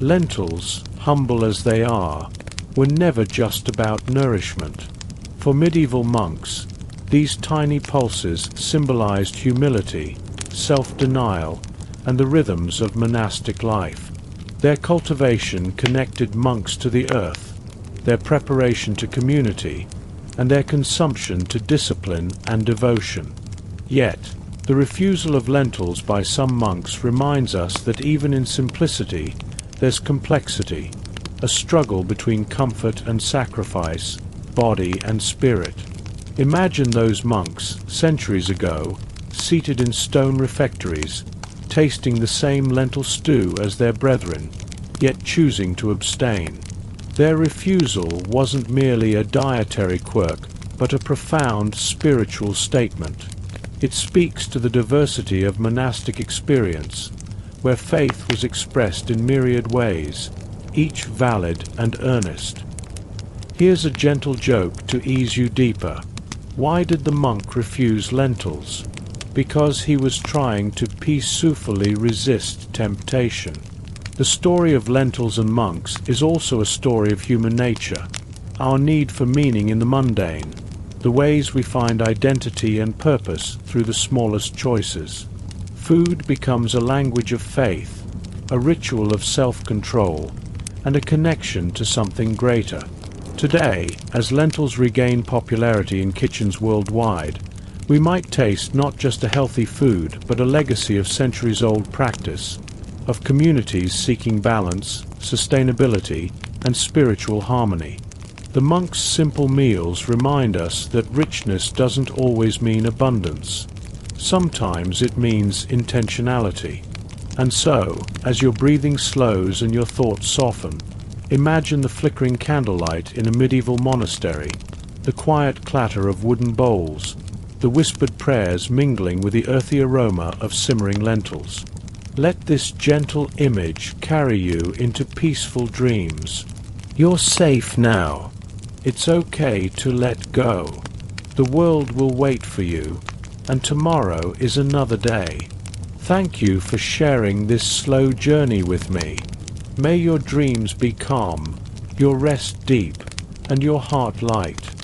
Lentils, humble as they are, were never just about nourishment. For medieval monks, these tiny pulses symbolized humility, self-denial, and the rhythms of monastic life. Their cultivation connected monks to the earth, their preparation to community, and their consumption to discipline and devotion. Yet, the refusal of lentils by some monks reminds us that even in simplicity, there's complexity, a struggle between comfort and sacrifice, body and spirit. Imagine those monks, centuries ago, seated in stone refectories, tasting the same lentil stew as their brethren, yet choosing to abstain. Their refusal wasn't merely a dietary quirk, but a profound spiritual statement. It speaks to the diversity of monastic experience, where faith was expressed in myriad ways, each valid and earnest. Here's a gentle joke to ease you deeper. Why did the monk refuse lentils? Because he was trying to peacefully resist temptation. The story of lentils and monks is also a story of human nature, our need for meaning in the mundane, the ways we find identity and purpose through the smallest choices. Food becomes a language of faith, a ritual of self-control, and a connection to something greater. Today, as lentils regain popularity in kitchens worldwide, We might taste not just a healthy food, but a legacy of centuries-old practice, of communities seeking balance, sustainability, and spiritual harmony. The monks' simple meals remind us that richness doesn't always mean abundance. Sometimes it means intentionality. And so, as your breathing slows and your thoughts soften, imagine the flickering candlelight in a medieval monastery, the quiet clatter of wooden bowls, the whispered prayers mingling with the earthy aroma of simmering lentils. Let this gentle image carry you into peaceful dreams. You're safe now. It's okay to let go. The world will wait for you, and tomorrow is another day. Thank you for sharing this slow journey with me. May your dreams be calm, your rest deep, and your heart light.